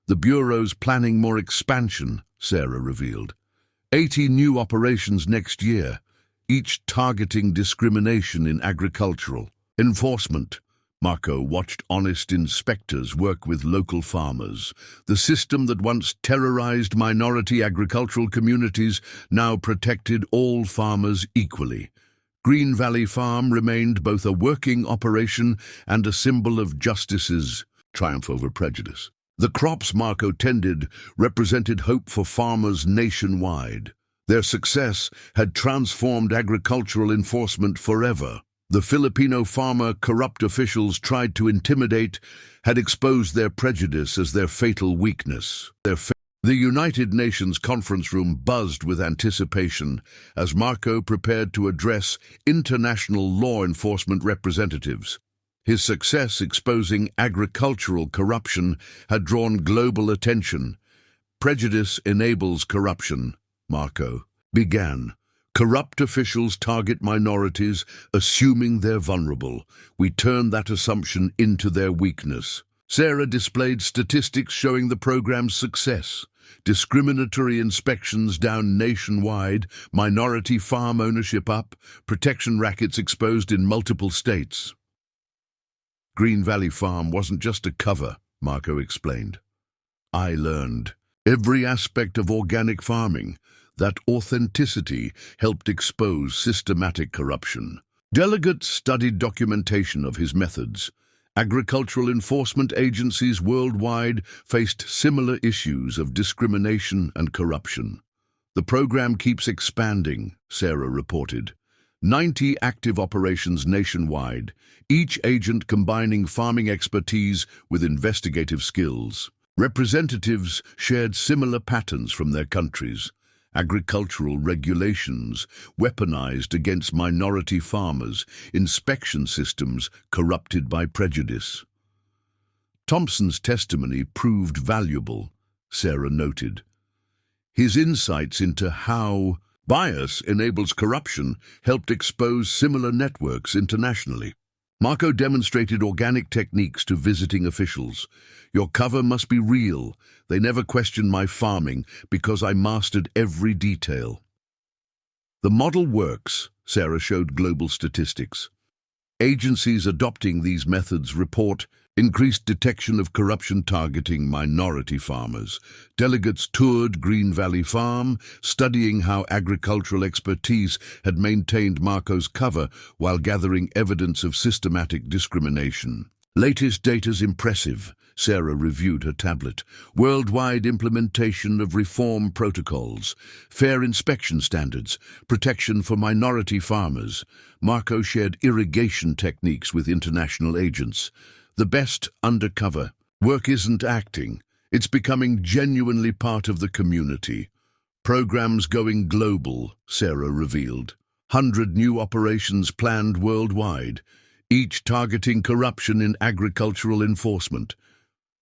A: The Bureau's planning more expansion, Sarah revealed. 80 new operations next year, each targeting discrimination in agricultural enforcement. Marco watched honest inspectors work with local farmers. The system that once terrorized minority agricultural communities now protected all farmers equally. Green Valley Farm remained both a working operation and a symbol of justice's triumph over prejudice. The crops Marco tended represented hope for farmers nationwide. Their success had transformed agricultural enforcement forever. The Filipino farmer corrupt officials tried to intimidate had exposed their prejudice as their fatal weakness. The United Nations conference room buzzed with anticipation as Marco prepared to address international law enforcement representatives. His success exposing agricultural corruption had drawn global attention. Prejudice enables corruption, Marco began. Corrupt officials target minorities, assuming they're vulnerable. We turn that assumption into their weakness. Sarah displayed statistics showing the program's success. Discriminatory inspections down nationwide, minority farm ownership up, protection rackets exposed in multiple states. Green Valley Farm wasn't just a cover, Marco explained. I learned every aspect of organic farming. That authenticity helped expose systematic corruption. Delegates studied documentation of his methods. Agricultural enforcement agencies worldwide faced similar issues of discrimination and corruption. The program keeps expanding, Sarah reported. 90 active operations nationwide, each agent combining farming expertise with investigative skills. Representatives shared similar patterns from their countries. Agricultural regulations weaponized against minority farmers, inspection systems corrupted by prejudice. Thompson's testimony proved valuable, Sarah noted. His insights into how bias enables corruption helped expose similar networks internationally. Marco demonstrated organic techniques to visiting officials. Your cover must be real. They never questioned my farming because I mastered every detail. The model works, Sarah showed global statistics. Agencies adopting these methods report increased detection of corruption targeting minority farmers. Delegates toured Green Valley Farm, studying how agricultural expertise had maintained Marco's cover while gathering evidence of systematic discrimination. Latest data's impressive, Sarah reviewed her tablet. Worldwide implementation of reform protocols, fair inspection standards, protection for minority farmers. Marco shared irrigation techniques with international agents. The best undercover work isn't acting, it's becoming genuinely part of the community. Programs going global, Sarah revealed. 100 new operations planned worldwide, each targeting corruption in agricultural enforcement.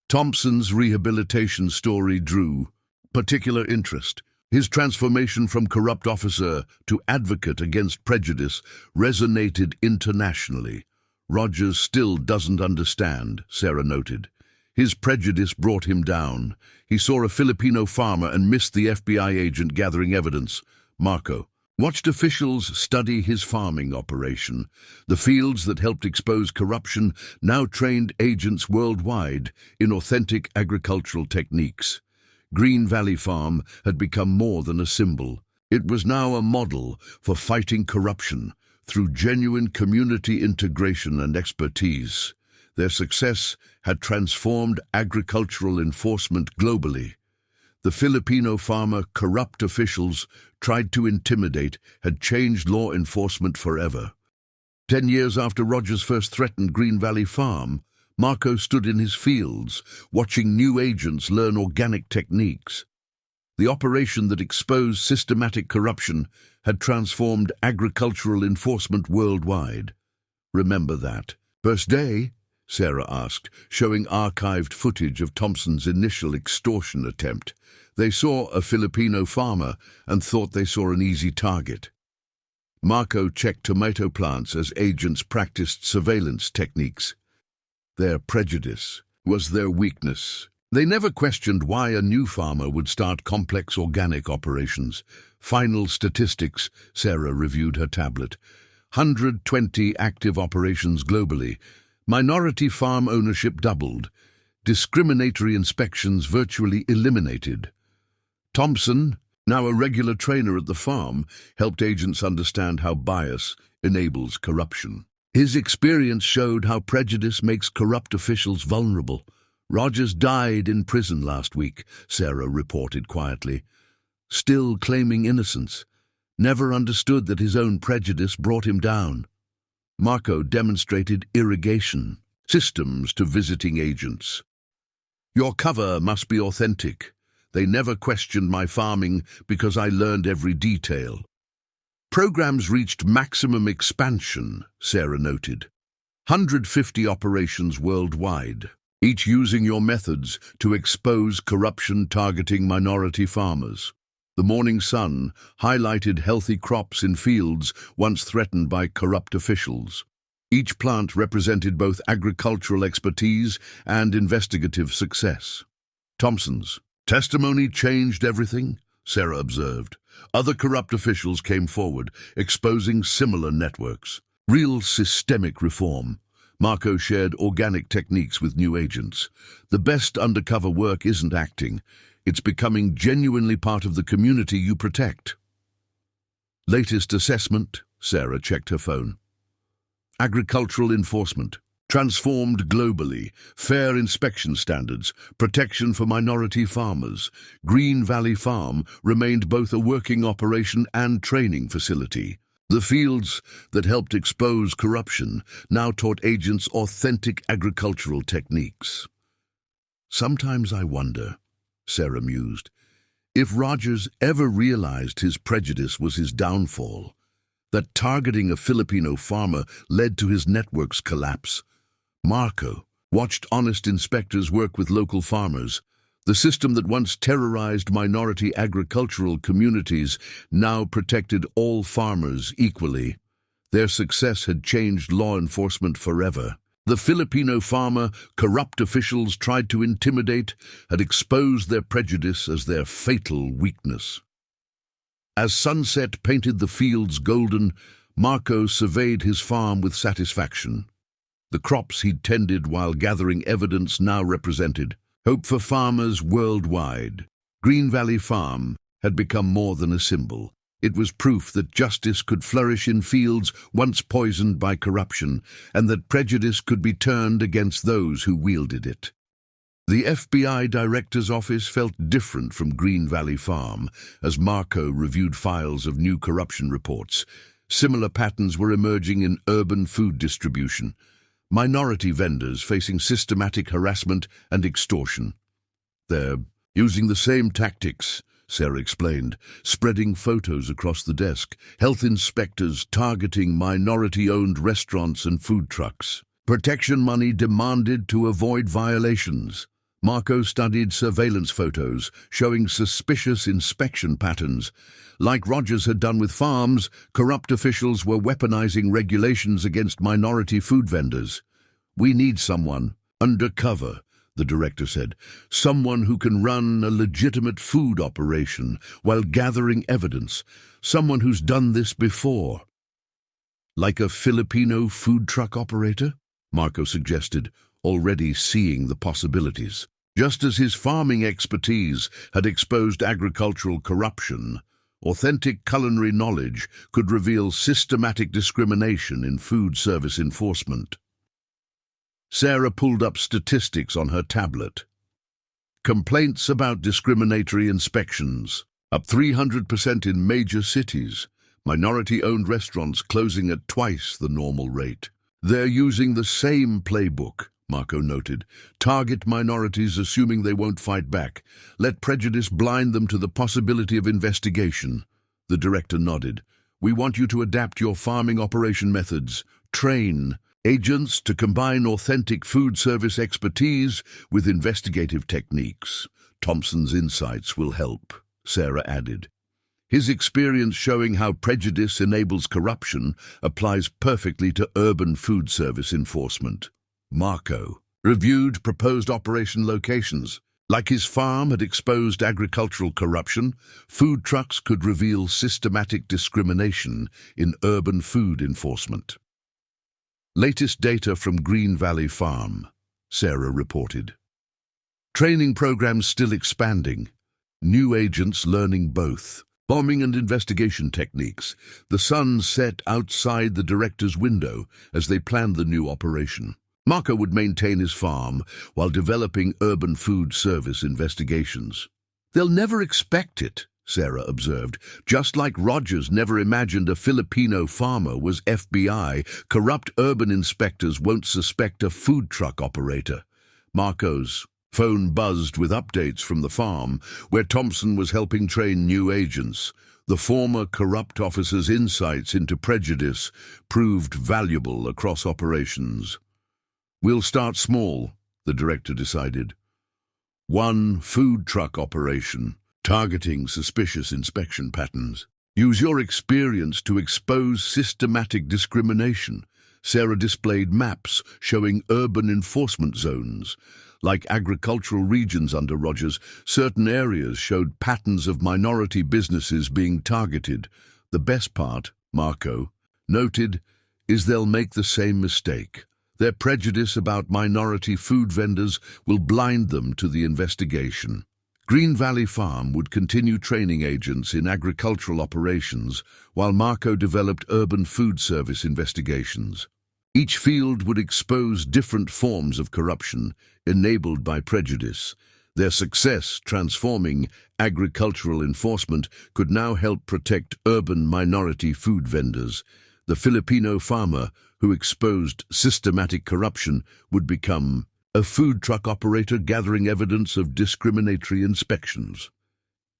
A: Thompson's rehabilitation story drew particular interest. His transformation from corrupt officer to advocate against prejudice resonated internationally. Rogers still doesn't understand, Sarah noted. His prejudice brought him down. He saw a Filipino farmer and missed the FBI agent gathering evidence. Marco watched officials study his farming operation. The fields that helped expose corruption now trained agents worldwide in authentic agricultural techniques. Green Valley Farm had become more than a symbol. It was now a model for fighting corruption through genuine community integration and expertise. Their success had transformed agricultural enforcement globally. The Filipino farmer corrupt officials tried to intimidate had changed law enforcement forever. 10 years after Rogers first threatened Green Valley Farm, Marco stood in his fields, watching new agents learn organic techniques. The operation that exposed systematic corruption had transformed agricultural enforcement worldwide. Remember that. First day? Sarah asked, showing archived footage of Thompson's initial extortion attempt. They saw a Filipino farmer and thought they saw an easy target. Marco checked tomato plants as agents practiced surveillance techniques. Their prejudice was their weakness. They never questioned why a new farmer would start complex organic operations. Final statistics, Sarah reviewed her tablet. 120 active operations globally. Minority farm ownership doubled. Discriminatory inspections virtually eliminated. Thompson, now a regular trainer at the farm, helped agents understand how bias enables corruption. His experience showed how prejudice makes corrupt officials vulnerable. Rogers died in prison last week, Sarah reported quietly. Still claiming innocence. Never understood that his own prejudice brought him down. Marco demonstrated irrigation systems to visiting agents. Your cover must be authentic. They never questioned my farming because I learned every detail. Programs reached maximum expansion, Sarah noted. 150 operations worldwide, each using your methods to expose corruption targeting minority farmers. The morning sun highlighted healthy crops in fields once threatened by corrupt officials. Each plant represented both agricultural expertise and investigative success. Thompson's testimony changed everything, Sarah observed. Other corrupt officials came forward, exposing similar networks. Real systemic reform. Marco shared organic techniques with new agents. The best undercover work isn't acting. It's becoming genuinely part of the community you protect. Latest assessment, Sarah checked her phone. Agricultural enforcement. Transformed globally, fair inspection standards, protection for minority farmers. Green Valley Farm remained both a working operation and training facility. The fields that helped expose corruption now taught agents authentic agricultural techniques. Sometimes I wonder, Sarah mused, if Rogers ever realized his prejudice was his downfall, that targeting a Filipino farmer led to his network's collapse. Marco watched honest inspectors work with local farmers. The system that once terrorized minority agricultural communities now protected all farmers equally. Their success had changed law enforcement forever. The Filipino farmer corrupt officials tried to intimidate had exposed their prejudice as their fatal weakness. As sunset painted the fields golden, Marco surveyed his farm with satisfaction. The crops he'd tended while gathering evidence now represented hope for farmers worldwide. Green Valley Farm had become more than a symbol. It was proof that justice could flourish in fields once poisoned by corruption, and that prejudice could be turned against those who wielded it. The FBI director's office felt different from Green Valley Farm as Marco reviewed files of new corruption reports. Similar patterns were emerging in urban food distribution. Minority vendors facing systematic harassment and extortion. They're using the same tactics, Sarah explained, spreading photos across the desk. Health inspectors targeting minority-owned restaurants and food trucks. Protection money demanded to avoid violations. Marco studied surveillance photos showing suspicious inspection patterns. Like Rogers had done with farms, corrupt officials were weaponizing regulations against minority food vendors. "We need someone undercover," the director said. "Someone who can run a legitimate food operation while gathering evidence. Someone who's done this before." "Like a Filipino food truck operator?" Marco suggested, already seeing the possibilities. Just as his farming expertise had exposed agricultural corruption, authentic culinary knowledge could reveal systematic discrimination in food service enforcement. Sarah pulled up statistics on her tablet. Complaints about discriminatory inspections, up 300% in major cities. Minority-owned restaurants closing at twice the normal rate. "They're using the same playbook," Marco noted. "Target minorities assuming they won't fight back. Let prejudice blind them to the possibility of investigation." The director nodded. "We want you to adapt your farming operation methods. Train agents to combine authentic food service expertise with investigative techniques. Thompson's insights will help," Sarah added. "His experience showing how prejudice enables corruption applies perfectly to urban food service enforcement." Marco reviewed proposed operation locations. Like his farm had exposed agricultural corruption, food trucks could reveal systematic discrimination in urban food enforcement. "Latest data from Green Valley Farm," Sarah reported. "Training programs still expanding. New agents learning both. Bombing and investigation techniques. The sun set outside the director's window as they planned the new operation. Marco would maintain his farm while developing urban food service investigations. "They'll never expect it," Sarah observed. "Just like Rogers never imagined a Filipino farmer was FBI, corrupt urban inspectors won't suspect a food truck operator." Marco's phone buzzed with updates from the farm, where Thompson was helping train new agents. The former corrupt officer's insights into prejudice proved valuable across operations. "We'll start small," the director decided. "One food truck operation, targeting suspicious inspection patterns. Use your experience to expose systematic discrimination." Sarah displayed maps showing urban enforcement zones. Like agricultural regions under Rogers, certain areas showed patterns of minority businesses being targeted. "The best part," Marco noted, "is they'll make the same mistake. Their prejudice about minority food vendors will blind them to the investigation." Green Valley Farm would continue training agents in agricultural operations while Marco developed urban food service investigations. Each field would expose different forms of corruption enabled by prejudice. Their success transforming agricultural enforcement could now help protect urban minority food vendors. The Filipino farmer who exposed systematic corruption would become a food truck operator gathering evidence of discriminatory inspections.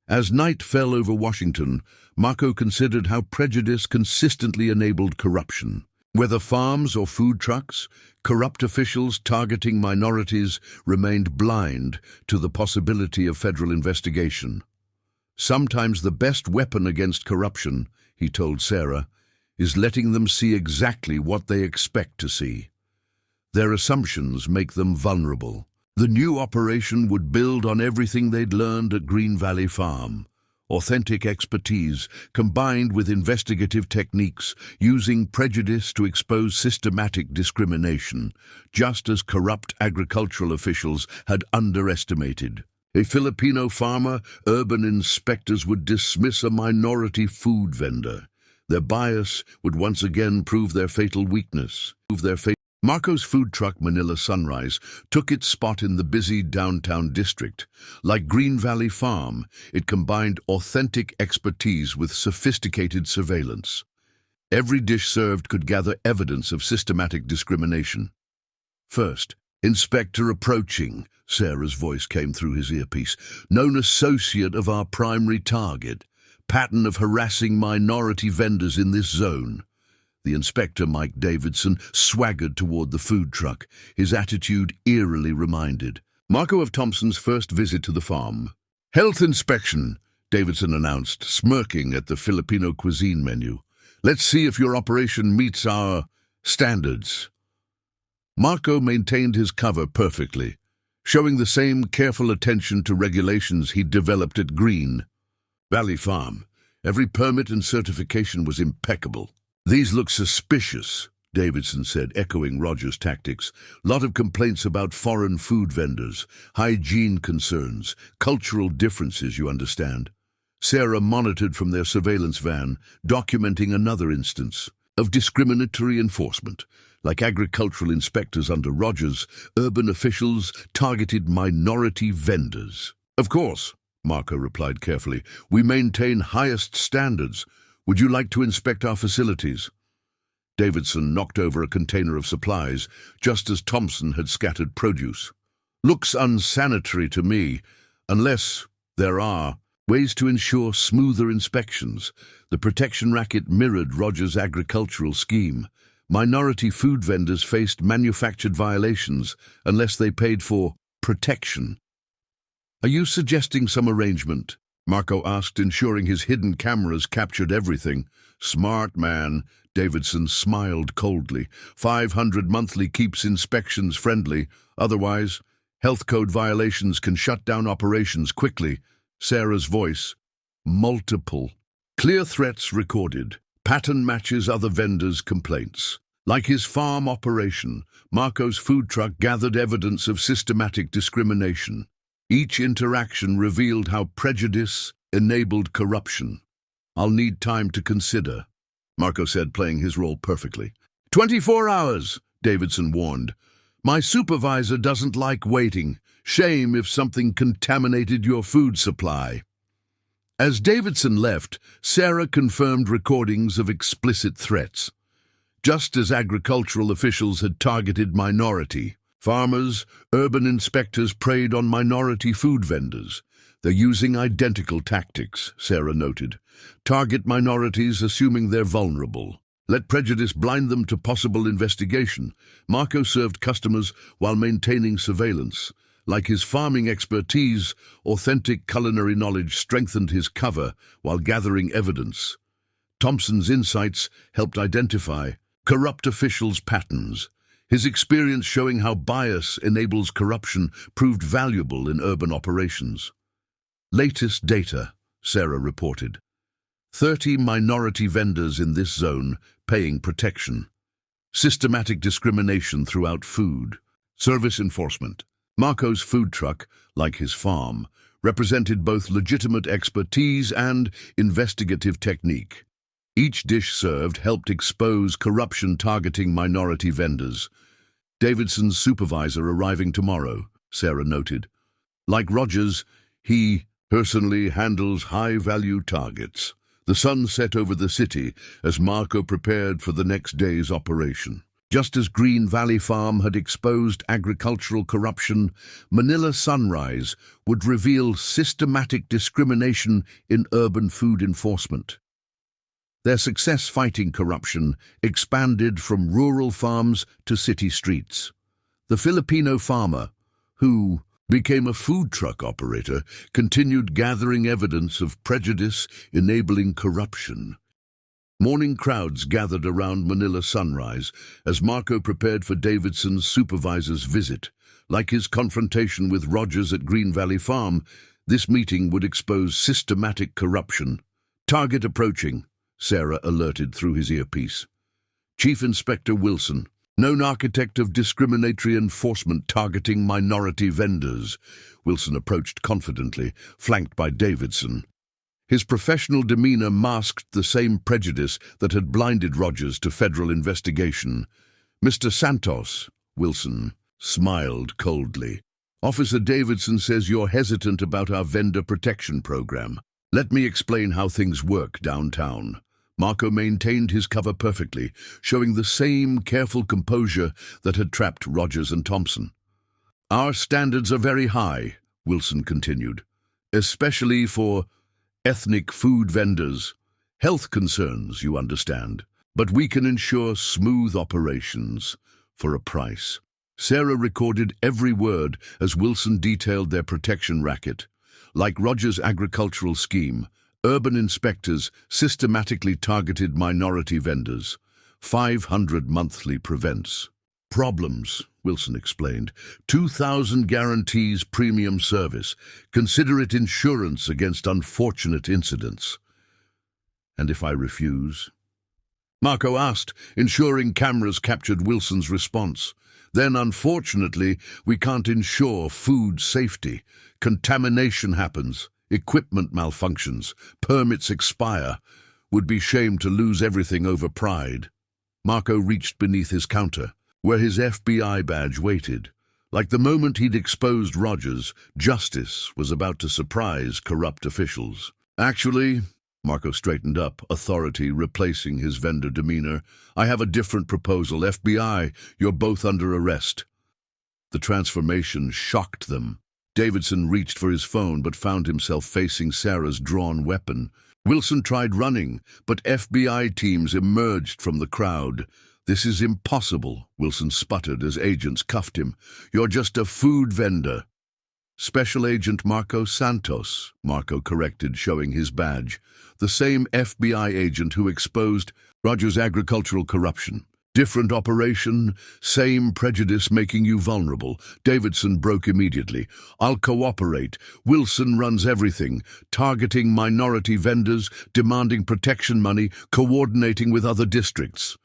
A: As night fell over Washington, Marco considered how prejudice consistently enabled corruption. Whether farms or food trucks, corrupt officials targeting minorities remained blind to the possibility of federal investigation. "Sometimes the best weapon against corruption," he told Sarah, "is letting them see exactly what they expect to see. Their assumptions make them vulnerable." The new operation would build on everything they'd learned at Green Valley Farm. Authentic expertise combined with investigative techniques using prejudice to expose systematic discrimination, just as corrupt agricultural officials had underestimated. A Filipino farmer, urban inspectors would dismiss a minority food vendor. Their bias would once again prove their fatal weakness. Marco's food truck Manila Sunrise took its spot in the busy downtown district. Like Green Valley Farm, it combined authentic expertise with sophisticated surveillance. Every dish served could gather evidence of systematic discrimination. "First, inspector approaching," Sarah's voice came through his earpiece. "Known associate of our primary target. Pattern of harassing minority vendors in this zone." The inspector, Mike Davidson, swaggered toward the food truck, his attitude eerily reminded Marco of Thompson's first visit to the farm. Health inspection, Davidson announced, smirking at the Filipino cuisine menu. Let's see if your operation meets our standards. Marco maintained his cover perfectly, showing the same careful attention to regulations he'd developed at Green Valley Farm. Every permit and certification was impeccable. These look suspicious, Davidson said, echoing Rogers' tactics. Lot of complaints about foreign food vendors, hygiene concerns, cultural differences, you understand. Sarah monitored from their surveillance van, documenting another instance of discriminatory enforcement. Like agricultural inspectors under Rogers, urban officials targeted minority vendors. Of course, Marco replied carefully. We maintain highest standards. Would you like to inspect our facilities? Davidson knocked over a container of supplies, just as Thompson had scattered produce. Looks unsanitary to me, unless there are ways to ensure smoother inspections. The protection racket mirrored Rogers' agricultural scheme. Minority food vendors faced manufactured violations unless they paid for protection. Are you suggesting some arrangement? Marco asked, ensuring his hidden cameras captured everything. Smart man, Davidson smiled coldly. 500 monthly keeps inspections friendly. Otherwise, health code violations can shut down operations quickly. Sarah's voice. Multiple. Clear threats recorded. Pattern matches other vendors' complaints. Like his farm operation, Marco's food truck gathered evidence of systematic discrimination. Each interaction revealed how prejudice enabled corruption. I'll need time to consider, Marco said, playing his role perfectly. 24 hours, Davidson warned. My supervisor doesn't like waiting. Shame if something contaminated your food supply. As Davidson left, Sarah confirmed recordings of explicit threats. Just as agricultural officials had targeted minority farmers, urban inspectors preyed on minority food vendors. They're using identical tactics, Sarah noted. Target minorities assuming they're vulnerable. Let prejudice blind them to possible investigation. Marco served customers while maintaining surveillance. Like his farming expertise, authentic culinary knowledge strengthened his cover while gathering evidence. Thompson's insights helped identify corrupt officials' patterns. His experience showing how bias enables corruption proved valuable in urban operations. Latest data, Sarah reported. 30 minority vendors in this zone paying protection. Systematic discrimination throughout food. Service enforcement. Marco's food truck, like his farm, represented both legitimate expertise and investigative technique. Each dish served helped expose corruption targeting minority vendors. Davidson's supervisor arriving tomorrow, Sarah noted. Like Rogers, he personally handles high-value targets. The sun set over the city as Marco prepared for the next day's operation. Just as Green Valley Farm had exposed agricultural corruption, Manila Sunrise would reveal systematic discrimination in urban food enforcement. Their success fighting corruption expanded from rural farms to city streets. The Filipino farmer, who became a food truck operator, continued gathering evidence of prejudice enabling corruption. Morning crowds gathered around Manila Sunrise as Marco prepared for Davidson's supervisor's visit. Like his confrontation with Rogers at Green Valley Farm, this meeting would expose systematic corruption. Target approaching, Sarah alerted through his earpiece. Chief Inspector Wilson, known architect of discriminatory enforcement targeting minority vendors. Wilson approached confidently, flanked by Davidson. His professional demeanor masked the same prejudice that had blinded Rogers to federal investigation. Mr. Santos, Wilson smiled coldly. Officer Davidson says you're hesitant about our vendor protection program. Let me explain how things work downtown. Marco maintained his cover perfectly, showing the same careful composure that had trapped Rogers and Thompson. Our standards are very high, Wilson continued, especially for ethnic food vendors. Health concerns, you understand. But we can ensure smooth operations for a price. Sarah recorded every word as Wilson detailed their protection racket. Like Rogers' agricultural scheme, urban inspectors systematically targeted minority vendors. 500 monthly prevents. Problems, Wilson explained. 2,000 guarantees premium service. Consider it insurance against unfortunate incidents. And if I refuse? Marco asked, ensuring cameras captured Wilson's response. Then, unfortunately, we can't ensure food safety. Contamination happens, equipment malfunctions, permits expire. Would be shame to lose everything over pride. Marco reached beneath his counter, where his FBI badge waited. Like the moment he'd exposed Rogers, justice was about to surprise corrupt officials. Actually, Marco straightened up, authority replacing his vendor demeanor. I have a different proposal. FBI, you're both under arrest. The transformation shocked them. Davidson reached for his phone but found himself facing Sarah's drawn weapon. Wilson tried running, but FBI teams emerged from the crowd. This is impossible, Wilson sputtered as agents cuffed him. You're just a food vendor. Special Agent Marco Santos, Marco corrected, showing his badge. The same FBI agent who exposed Rogers' agricultural corruption. Different operation, same prejudice making you vulnerable. Davidson broke immediately. I'll cooperate. Wilson runs everything, targeting minority vendors, demanding protection money, coordinating with other districts.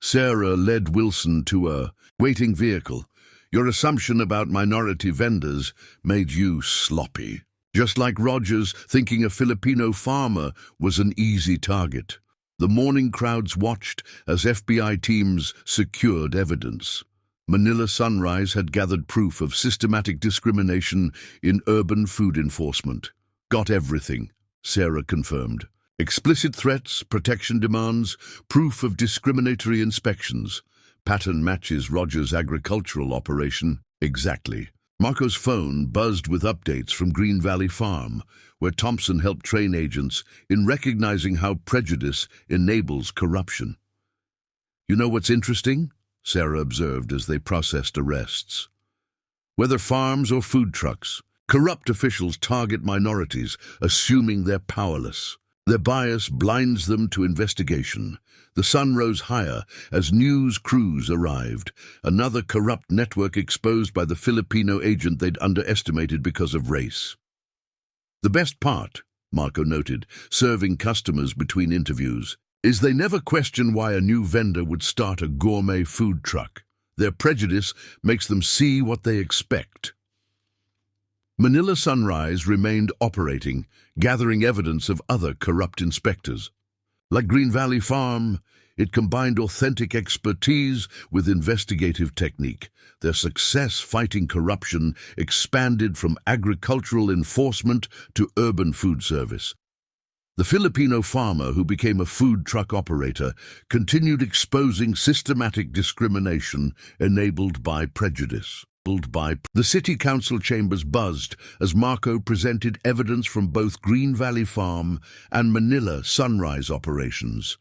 A: Sarah led Wilson to a waiting vehicle. Your assumption about minority vendors made you sloppy. Just like Rogers thinking a Filipino farmer was an easy target. The morning crowds watched as FBI teams secured evidence. Manila Sunrise had gathered proof of systematic discrimination in urban food enforcement. Got everything, Sarah confirmed. Explicit threats, protection demands, proof of discriminatory inspections. Pattern matches Rogers' agricultural operation exactly. Marco's phone buzzed with updates from Green Valley Farm, where Thompson helped train agents in recognizing how prejudice enables corruption. You know what's interesting? Sarah observed as they processed arrests. Whether farms or food trucks, corrupt officials target minorities, assuming they're powerless. Their bias blinds them to investigation. The sun rose higher as news crews arrived, another corrupt network exposed by the Filipino agent they'd underestimated because of race. The best part, Marco noted, serving customers between interviews, is they never question why a new vendor would start a gourmet food truck. Their prejudice makes them see what they expect. Manila Sunrise remained operating, gathering evidence of other corrupt inspectors. Like Green Valley Farm, it combined authentic expertise with investigative technique. Their success fighting corruption expanded from agricultural enforcement to urban food service. The Filipino farmer who became a food truck operator continued exposing systematic discrimination enabled by prejudice. The city council chambers buzzed as Marco presented evidence from both Green Valley Farm and Manila Sunrise operations.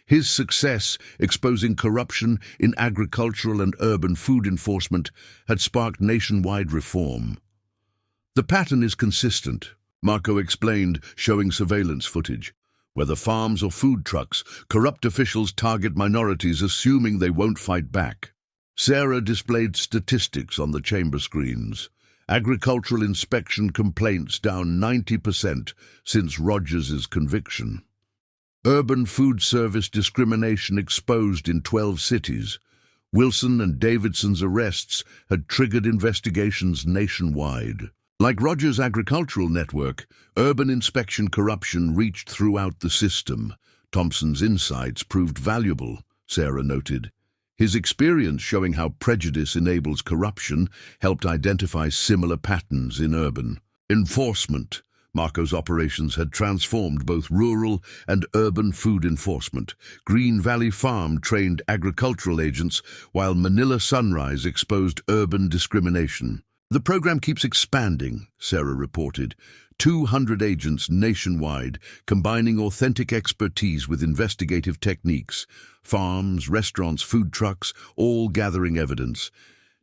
A: His success exposing corruption in agricultural and urban food enforcement had sparked nationwide reform. The pattern is consistent, Marco explained, showing surveillance footage. Whether farms or food trucks, corrupt officials target minorities assuming they won't fight back. Sarah displayed statistics on the chamber screens. Agricultural inspection complaints down 90% since Rogers' conviction. Urban food service discrimination exposed in 12 cities. Wilson and Davidson's arrests had triggered investigations nationwide. Like Rogers' agricultural network, urban inspection corruption reached throughout the system. Thompson's insights proved valuable, Sarah noted. His experience showing how prejudice enables corruption helped identify similar patterns in urban enforcement. Marco's operations had transformed both rural and urban food enforcement. Green Valley Farm trained agricultural agents, while Manila Sunrise exposed urban discrimination. The program keeps expanding, Sarah reported. 200 agents nationwide, combining authentic expertise with investigative techniques. Farms, restaurants, food trucks, all gathering evidence.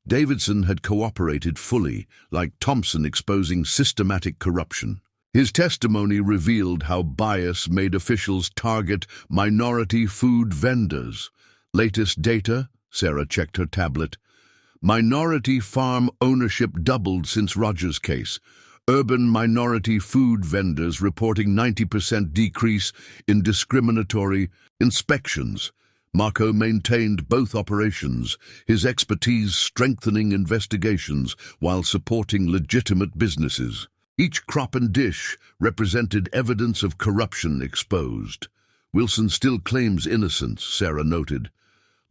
A: Davidson had cooperated fully, like Thompson exposing systematic corruption. His testimony revealed how bias made officials target minority food vendors. Latest data, Sarah checked her tablet. Minority farm ownership doubled since Rogers' case. Urban minority food vendors reporting 90% decrease in discriminatory inspections. Marco maintained both operations, his expertise strengthening investigations while supporting legitimate businesses. Each crop and dish represented evidence of corruption exposed. Wilson still claims innocence, Sarah noted.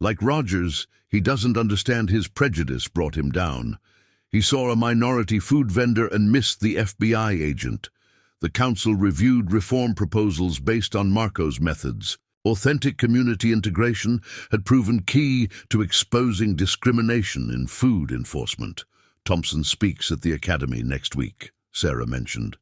A: Like Rogers, he doesn't understand his prejudice brought him down. He saw a minority food vendor and missed the FBI agent. The council reviewed reform proposals based on Marco's methods. Authentic community integration had proven key to exposing discrimination in food enforcement. Thompson speaks at the Academy next week, Sarah mentioned,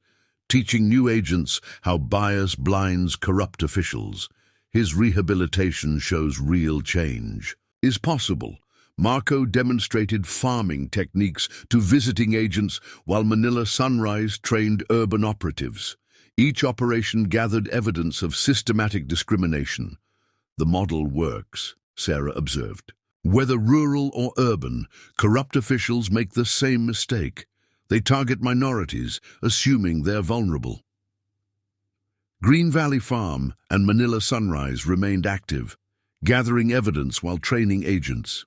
A: teaching new agents how bias blinds corrupt officials. His rehabilitation shows real change is possible. Marco demonstrated farming techniques to visiting agents while Manila Sunrise trained urban operatives. Each operation gathered evidence of systematic discrimination. The model works, Sarah observed. Whether rural or urban, corrupt officials make the same mistake. They target minorities, assuming they're vulnerable. Green Valley Farm and Manila Sunrise remained active, gathering evidence while training agents.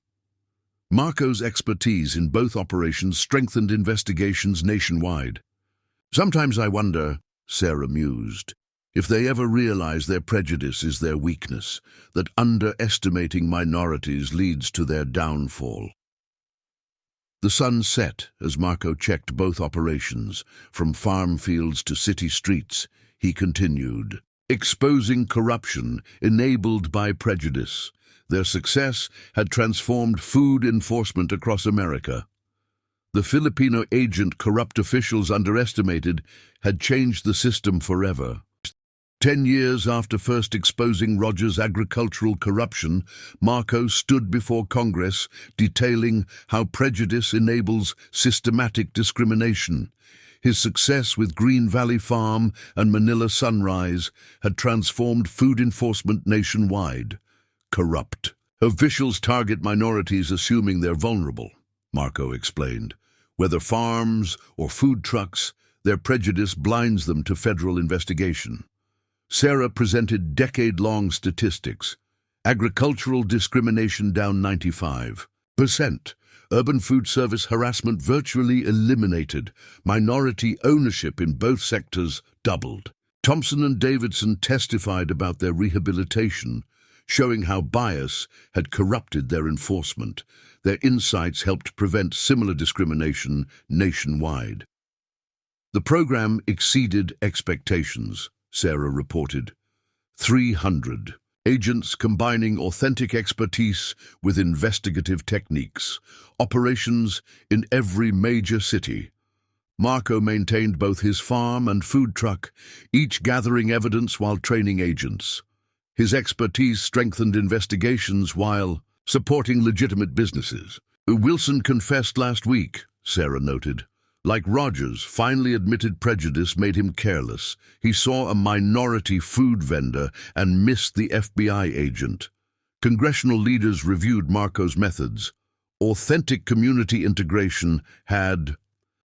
A: Marco's expertise in both operations strengthened investigations nationwide. Sometimes I wonder, Sarah mused, if they ever realize their prejudice is their weakness, that underestimating minorities leads to their downfall. The sun set as Marco checked both operations, from farm fields to city streets. He continued, exposing corruption enabled by prejudice. Their success had transformed food enforcement across America. The Filipino agent corrupt officials underestimated had changed the system forever. 10 years after first exposing Rogers' agricultural corruption, Marco stood before Congress detailing how prejudice enables systematic discrimination. His success with Green Valley Farm and Manila Sunrise had transformed food enforcement nationwide. Corrupt officials target minorities assuming they're vulnerable, Marco explained. Whether farms or food trucks, their prejudice blinds them to federal investigation. Sarah presented decade-long statistics. Agricultural discrimination down 95%. Urban food service harassment virtually eliminated. Minority ownership in both sectors doubled. Thompson and Davidson testified about their rehabilitation, showing how bias had corrupted their enforcement. Their insights helped prevent similar discrimination nationwide. The program exceeded expectations, Sarah reported. 300 agents combining authentic expertise with investigative techniques. Operations in every major city. Marco maintained both his farm and food truck, each gathering evidence while training agents. His expertise strengthened investigations while supporting legitimate businesses. Wilson confessed last week, Sarah noted. Like Rogers, finally admitted prejudice made him careless. He saw a minority food vendor and missed the FBI agent. Congressional leaders reviewed Marco's methods. Authentic community integration had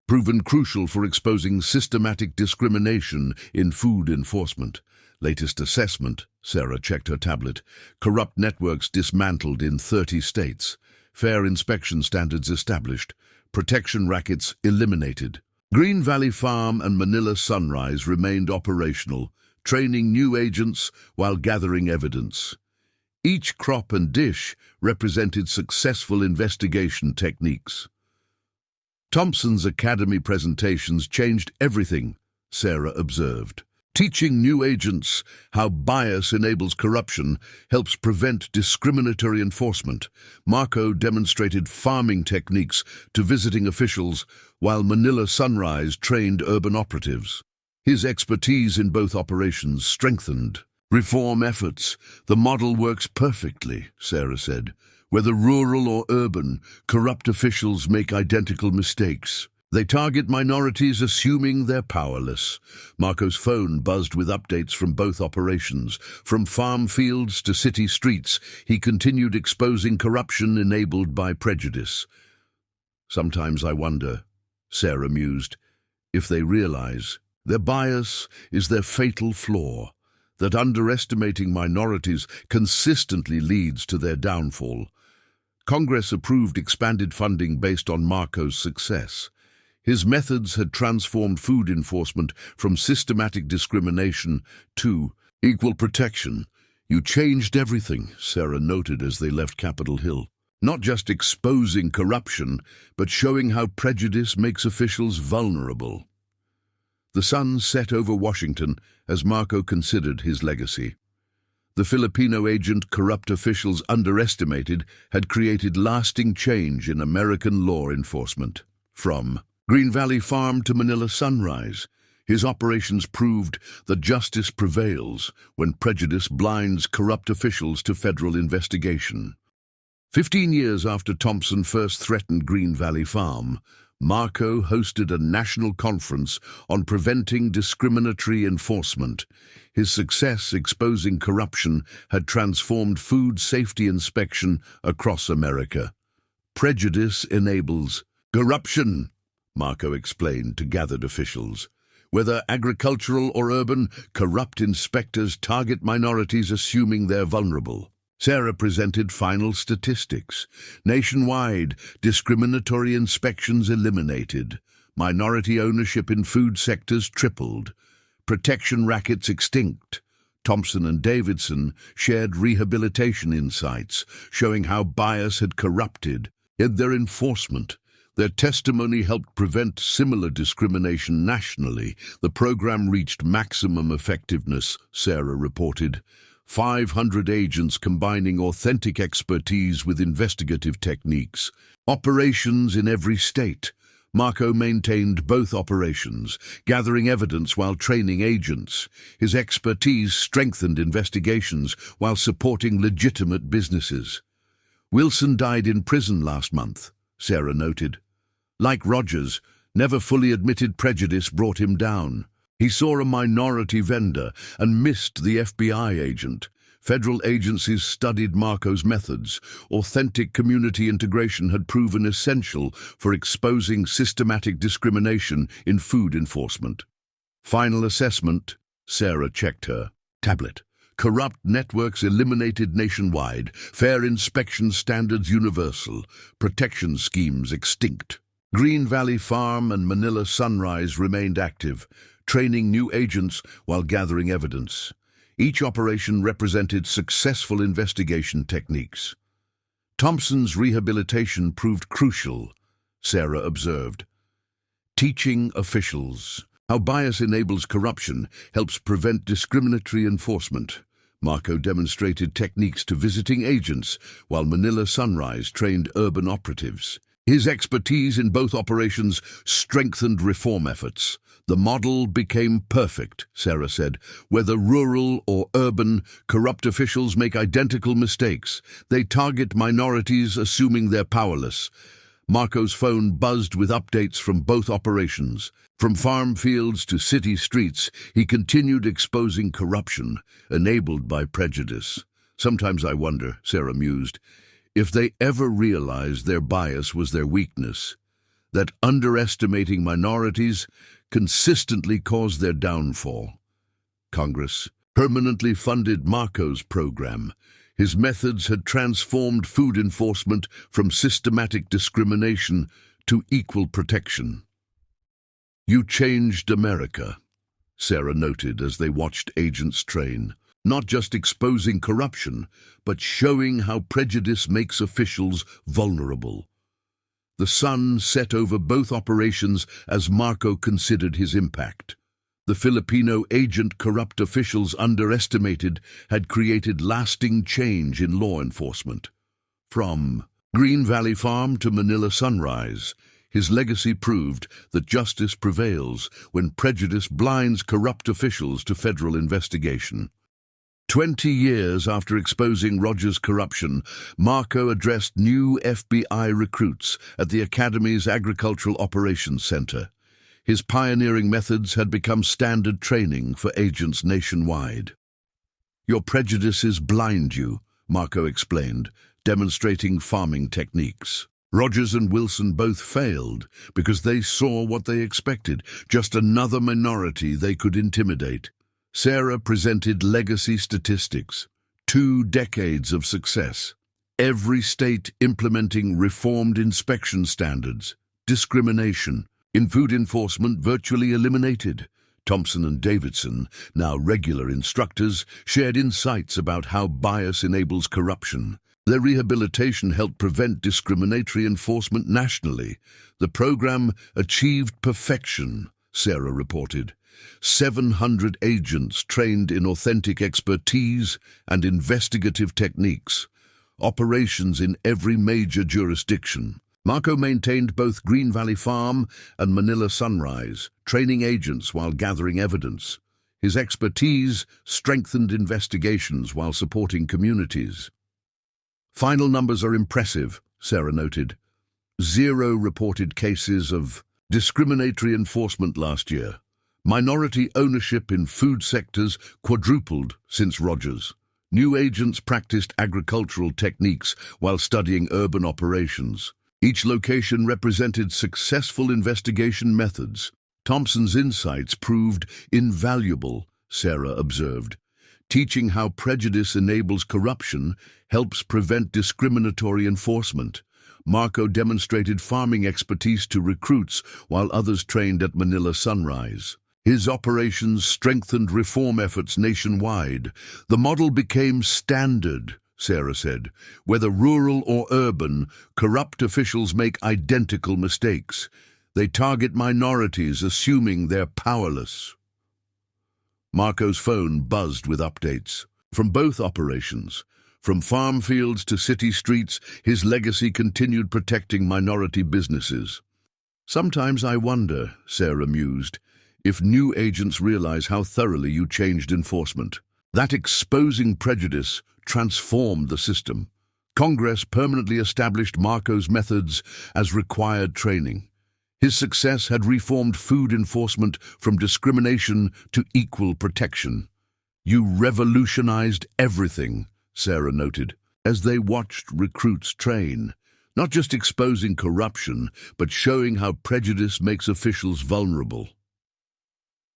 A: proven crucial for exposing systematic discrimination in food enforcement. Latest assessment, Sarah checked her tablet. Corrupt networks dismantled in 30 states. Fair inspection standards established. Protection rackets eliminated. Green Valley Farm and Manila Sunrise remained operational, training new agents while gathering evidence. Each crop and dish represented successful investigation techniques. Thompson's Academy presentations changed everything, Sarah observed. Teaching new agents how bias enables corruption helps prevent discriminatory enforcement. Marco demonstrated farming techniques to visiting officials, while Manila Sunrise trained urban operatives. His expertise in both operations strengthened reform efforts. The model works perfectly, Sarah said. Whether rural or urban, corrupt officials make identical mistakes. They target minorities assuming they're powerless. Marco's phone buzzed with updates from both operations. From farm fields to city streets, he continued exposing corruption enabled by prejudice. Sometimes I wonder, Sarah mused, if they realize their bias is their fatal flaw, that underestimating minorities consistently leads to their downfall. Congress approved expanded funding based on Marco's success. His methods had transformed food enforcement from systematic discrimination to equal protection. You changed everything, Sarah noted as they left Capitol Hill. Not just exposing corruption, but showing how prejudice makes officials vulnerable. The sun set over Washington as Marco considered his legacy. The Filipino agent corrupt officials underestimated had created lasting change in American law enforcement. From Green Valley Farm to Manila Sunrise, his operations proved that justice prevails when prejudice blinds corrupt officials to federal investigation. 15 years after Thompson first threatened Green Valley Farm, Marco hosted a national conference on preventing discriminatory enforcement. His success exposing corruption had transformed food safety inspection across America. Prejudice enables corruption, Marco explained to gathered officials. Whether agricultural or urban, corrupt inspectors target minorities assuming they're vulnerable. Sarah presented final statistics. Nationwide, discriminatory inspections eliminated. Minority ownership in food sectors tripled. Protection rackets extinct. Thompson and Davidson shared rehabilitation insights, showing how bias had corrupted in their enforcement. Their testimony helped prevent similar discrimination nationally. The program reached maximum effectiveness, Sarah reported. 500 agents combining authentic expertise with investigative techniques. Operations in every state. Marco maintained both operations, gathering evidence while training agents. His expertise strengthened investigations while supporting legitimate businesses. Wilson died in prison last month, Sarah noted. Like Rogers, never fully admitted prejudice brought him down. He saw a minority vendor and missed the FBI agent. Federal agencies studied Marco's methods. Authentic community integration had proven essential for exposing systematic discrimination in food enforcement. Final assessment, Sarah checked her tablet. Corrupt networks eliminated nationwide. Fair inspection standards universal. Protection schemes extinct. Green Valley Farm and Manila Sunrise remained active, training new agents while gathering evidence. Each operation represented successful investigation techniques. Thompson's rehabilitation proved crucial, Sarah observed. Teaching officials how bias enables corruption helps prevent discriminatory enforcement. Marco demonstrated techniques to visiting agents, while Manila Sunrise trained urban operatives. His expertise in both operations strengthened reform efforts. The model became perfect, Sarah said. Whether rural or urban, corrupt officials make identical mistakes. They target minorities assuming they're powerless. Marco's phone buzzed with updates from both operations. From farm fields to city streets, he continued exposing corruption, enabled by prejudice. Sometimes I wonder, Sarah mused, if they ever realized their bias was their weakness, that underestimating minorities consistently caused their downfall. Congress permanently funded Marco's program. His methods had transformed food enforcement from systematic discrimination to equal protection. You changed America, Sarah noted as they watched agents train. Not just exposing corruption, but showing how prejudice makes officials vulnerable. The sun set over both operations as Marco considered his impact. The Filipino agent corrupt officials underestimated had created lasting change in law enforcement. From Green Valley Farm to Manila Sunrise, his legacy proved that justice prevails when prejudice blinds corrupt officials to federal investigation. 20 years after exposing Rogers' corruption, Marco addressed new FBI recruits at the Academy's Agricultural Operations Center. His pioneering methods had become standard training for agents nationwide. "Your prejudices blind you," Marco explained, demonstrating farming techniques. Rogers and Wilson both failed because they saw what they expected, just another minority they could intimidate. Sarah presented legacy statistics, 2 decades of success, every state implementing reformed inspection standards, discrimination in food enforcement virtually eliminated. Thompson and Davidson, now regular instructors, shared insights about how bias enables corruption. Their rehabilitation helped prevent discriminatory enforcement nationally. The program achieved perfection, Sarah reported. 700 agents trained in authentic expertise and investigative techniques. Operations in every major jurisdiction. Marco maintained both Green Valley Farm and Manila Sunrise, training agents while gathering evidence. His expertise strengthened investigations while supporting communities. "Final numbers are impressive," Sarah noted. 0 reported cases of discriminatory enforcement last year. Minority ownership in food sectors quadrupled since Rogers. New agents practiced agricultural techniques while studying urban operations. Each location represented successful investigation methods. Thompson's insights proved invaluable, Sarah observed. Teaching how prejudice enables corruption helps prevent discriminatory enforcement. Marco demonstrated farming expertise to recruits while others trained at Manila Sunrise. His operations strengthened reform efforts nationwide. The model became standard, Sarah said. Whether rural or urban, corrupt officials make identical mistakes. They target minorities, assuming they're powerless. Marco's phone buzzed with updates. From both operations, from farm fields to city streets, his legacy continued protecting minority businesses. "Sometimes I wonder," Sarah mused, "if new agents realize how thoroughly you changed enforcement. That exposing prejudice transformed the system. Congress permanently established Marco's methods as required training. His success had reformed food enforcement from discrimination to equal protection. You revolutionized everything," Sarah noted, as they watched recruits train, not just exposing corruption, but showing how prejudice makes officials vulnerable.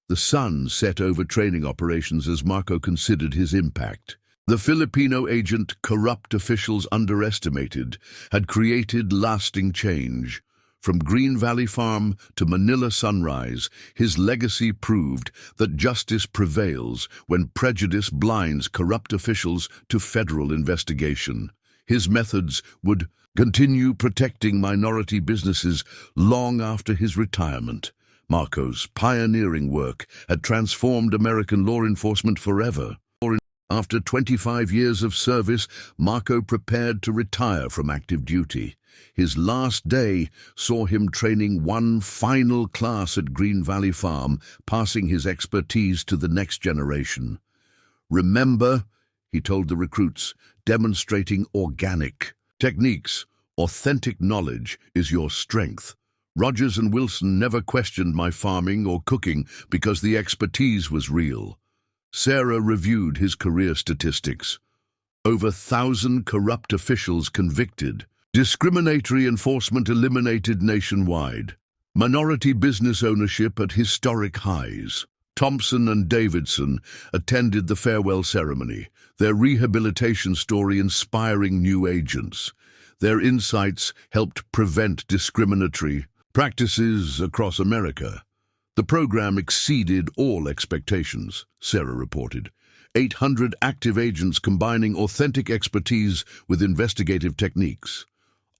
A: The sun set over training operations as Marco considered his impact. The Filipino agent corrupt officials underestimated had created lasting change. From Green Valley Farm to Manila Sunrise, his legacy proved that justice prevails when prejudice blinds corrupt officials to federal investigation. His methods would continue protecting minority businesses long after his retirement. Marco's pioneering work had transformed American law enforcement forever. After 25 years of service, Marco prepared to retire from active duty. His last day saw him training one final class at Green Valley Farm, passing his expertise to the next generation. "Remember," he told the recruits, "demonstrating organic techniques, authentic knowledge is your strength. Rogers and Wilson never questioned my farming or cooking because the expertise was real." Sarah reviewed his career statistics. Over 1,000 corrupt officials convicted. Discriminatory enforcement eliminated nationwide. Minority business ownership at historic highs. Thompson and Davidson attended the farewell ceremony, their rehabilitation story inspiring new agents. Their insights helped prevent discriminatory practices across America. The program exceeded all expectations, Sarah reported. 800 active agents combining authentic expertise with investigative techniques.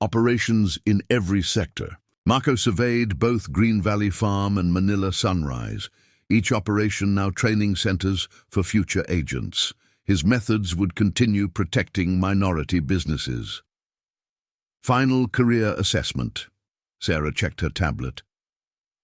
A: Operations in every sector. Marco surveyed both Green Valley Farm and Manila Sunrise, each operation now training centers for future agents. His methods would continue protecting minority businesses. Final career assessment. Sarah checked her tablet.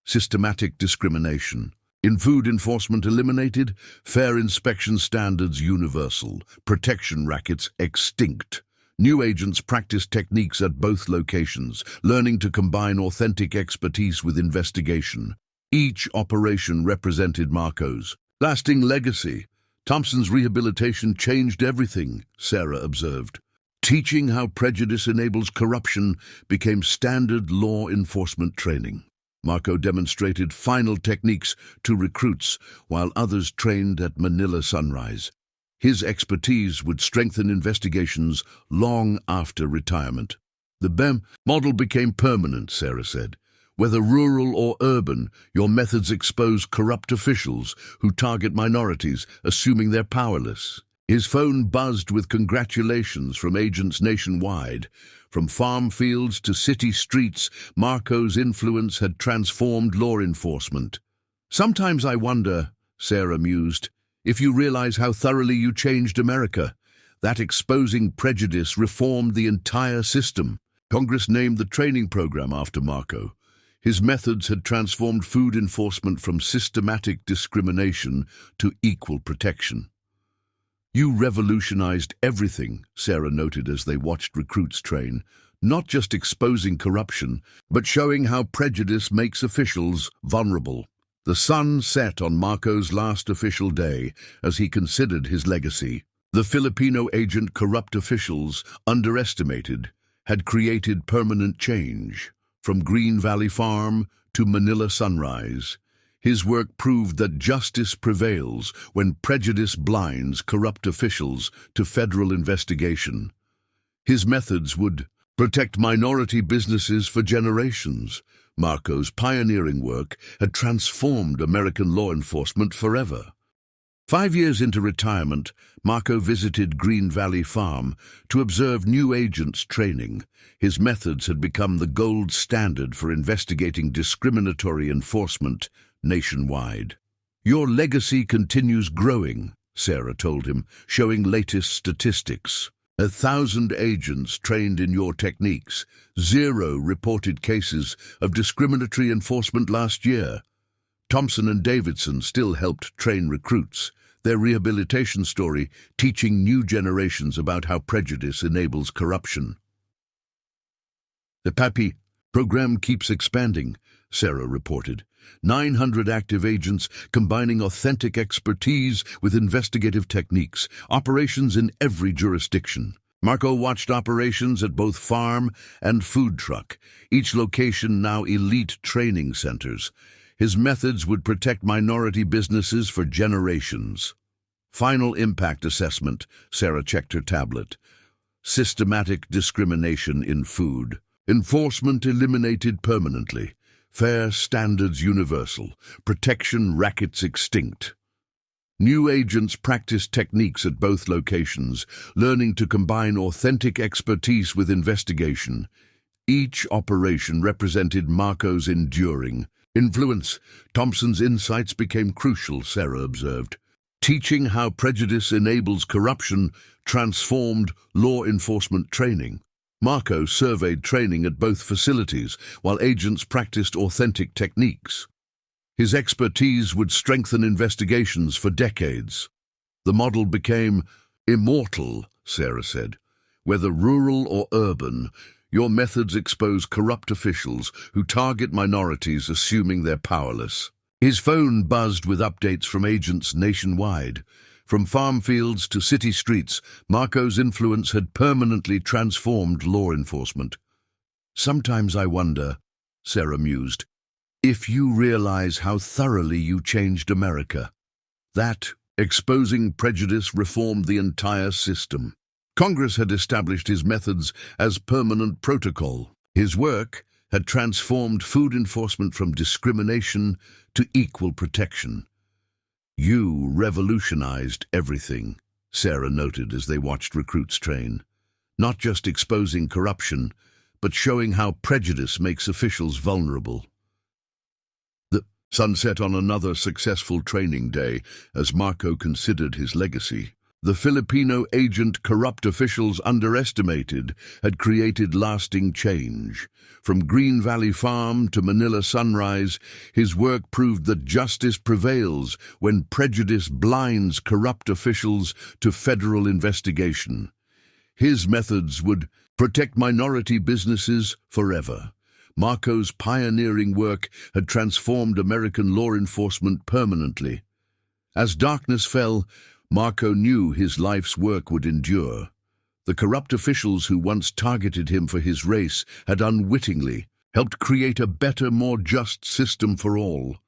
A: Systematic discrimination. In food enforcement eliminated, fair inspection standards universal, protection rackets extinct. New agents practiced techniques at both locations, learning to combine authentic expertise with investigation. Each operation represented Marco's lasting legacy. Thompson's rehabilitation changed everything, Sarah observed. Teaching how prejudice enables corruption became standard law enforcement training. Marco demonstrated final techniques to recruits while others trained at Manila Sunrise. His expertise would strengthen investigations long after retirement. The BEM model became permanent, Sarah said. Whether rural or urban, your methods expose corrupt officials who target minorities, assuming they're powerless. His phone buzzed with congratulations from agents nationwide. From farm fields to city streets, Marco's influence had transformed law enforcement. Sometimes I wonder, Sarah mused, if you realize how thoroughly you changed America. That exposing prejudice reformed the entire system. Congress named the training program after Marco. His methods had transformed food enforcement from systematic discrimination to equal protection. You revolutionized everything, Sarah noted as they watched recruits train, not just exposing corruption, but showing how prejudice makes officials vulnerable. The sun set on Marco's last official day as he considered his legacy. The Filipino agent corrupt officials, underestimated, had created permanent change. From Green Valley Farm to Manila Sunrise, his work proved that justice prevails when prejudice blinds corrupt officials to federal investigation. His methods would protect minority businesses for generations. Marco's pioneering work had transformed American law enforcement forever. 5 years into retirement, Marco visited Green Valley Farm to observe new agents training. His methods had become the gold standard for investigating discriminatory enforcement nationwide. Your legacy continues growing, Sarah told him, showing latest statistics. 1,000 agents trained in your techniques, 0 reported cases of discriminatory enforcement last year. Thompson and Davidson still helped train recruits, their rehabilitation story teaching new generations about how prejudice enables corruption. The PAPI program keeps expanding, Sarah reported. 900 active agents combining authentic expertise with investigative techniques, operations in every jurisdiction. Marco watched operations at both farm and food truck, each location now elite training centers. His methods would protect minority businesses for generations. Final impact assessment, Sarah checked her tablet. Systematic discrimination in food. Enforcement eliminated permanently. Fair standards universal. Protection rackets extinct. New agents practiced techniques at both locations, learning to combine authentic expertise with investigation. Each operation represented Marco's enduring influence. Thompson's insights became crucial, Sarah observed. Teaching how prejudice enables corruption transformed law enforcement training. Marco surveyed training at both facilities, while agents practiced authentic techniques. His expertise would strengthen investigations for decades. The model became immortal, Sarah said. Whether rural or urban, your methods expose corrupt officials who target minorities assuming they're powerless. His phone buzzed with updates from agents nationwide. From farm fields to city streets, Marco's influence had permanently transformed law enforcement. Sometimes I wonder, Sarah mused, if you realize how thoroughly you changed America. That, exposing prejudice, reformed the entire system. Congress had established his methods as permanent protocol. His work had transformed food enforcement from discrimination to equal protection. You revolutionized everything, Sarah noted as they watched recruits train. Not just exposing corruption, but showing how prejudice makes officials vulnerable. The sun set on another successful training day as Marco considered his legacy. The Filipino agent corrupt officials underestimated had created lasting change. From Green Valley Farm to Manila Sunrise, his work proved that justice prevails when prejudice blinds corrupt officials to federal investigation. His methods would protect minority businesses forever. Marco's pioneering work had transformed American law enforcement permanently. As darkness fell, Marco knew his life's work would endure. The corrupt officials who once targeted him for his race had unwittingly helped create a better, more just system for all.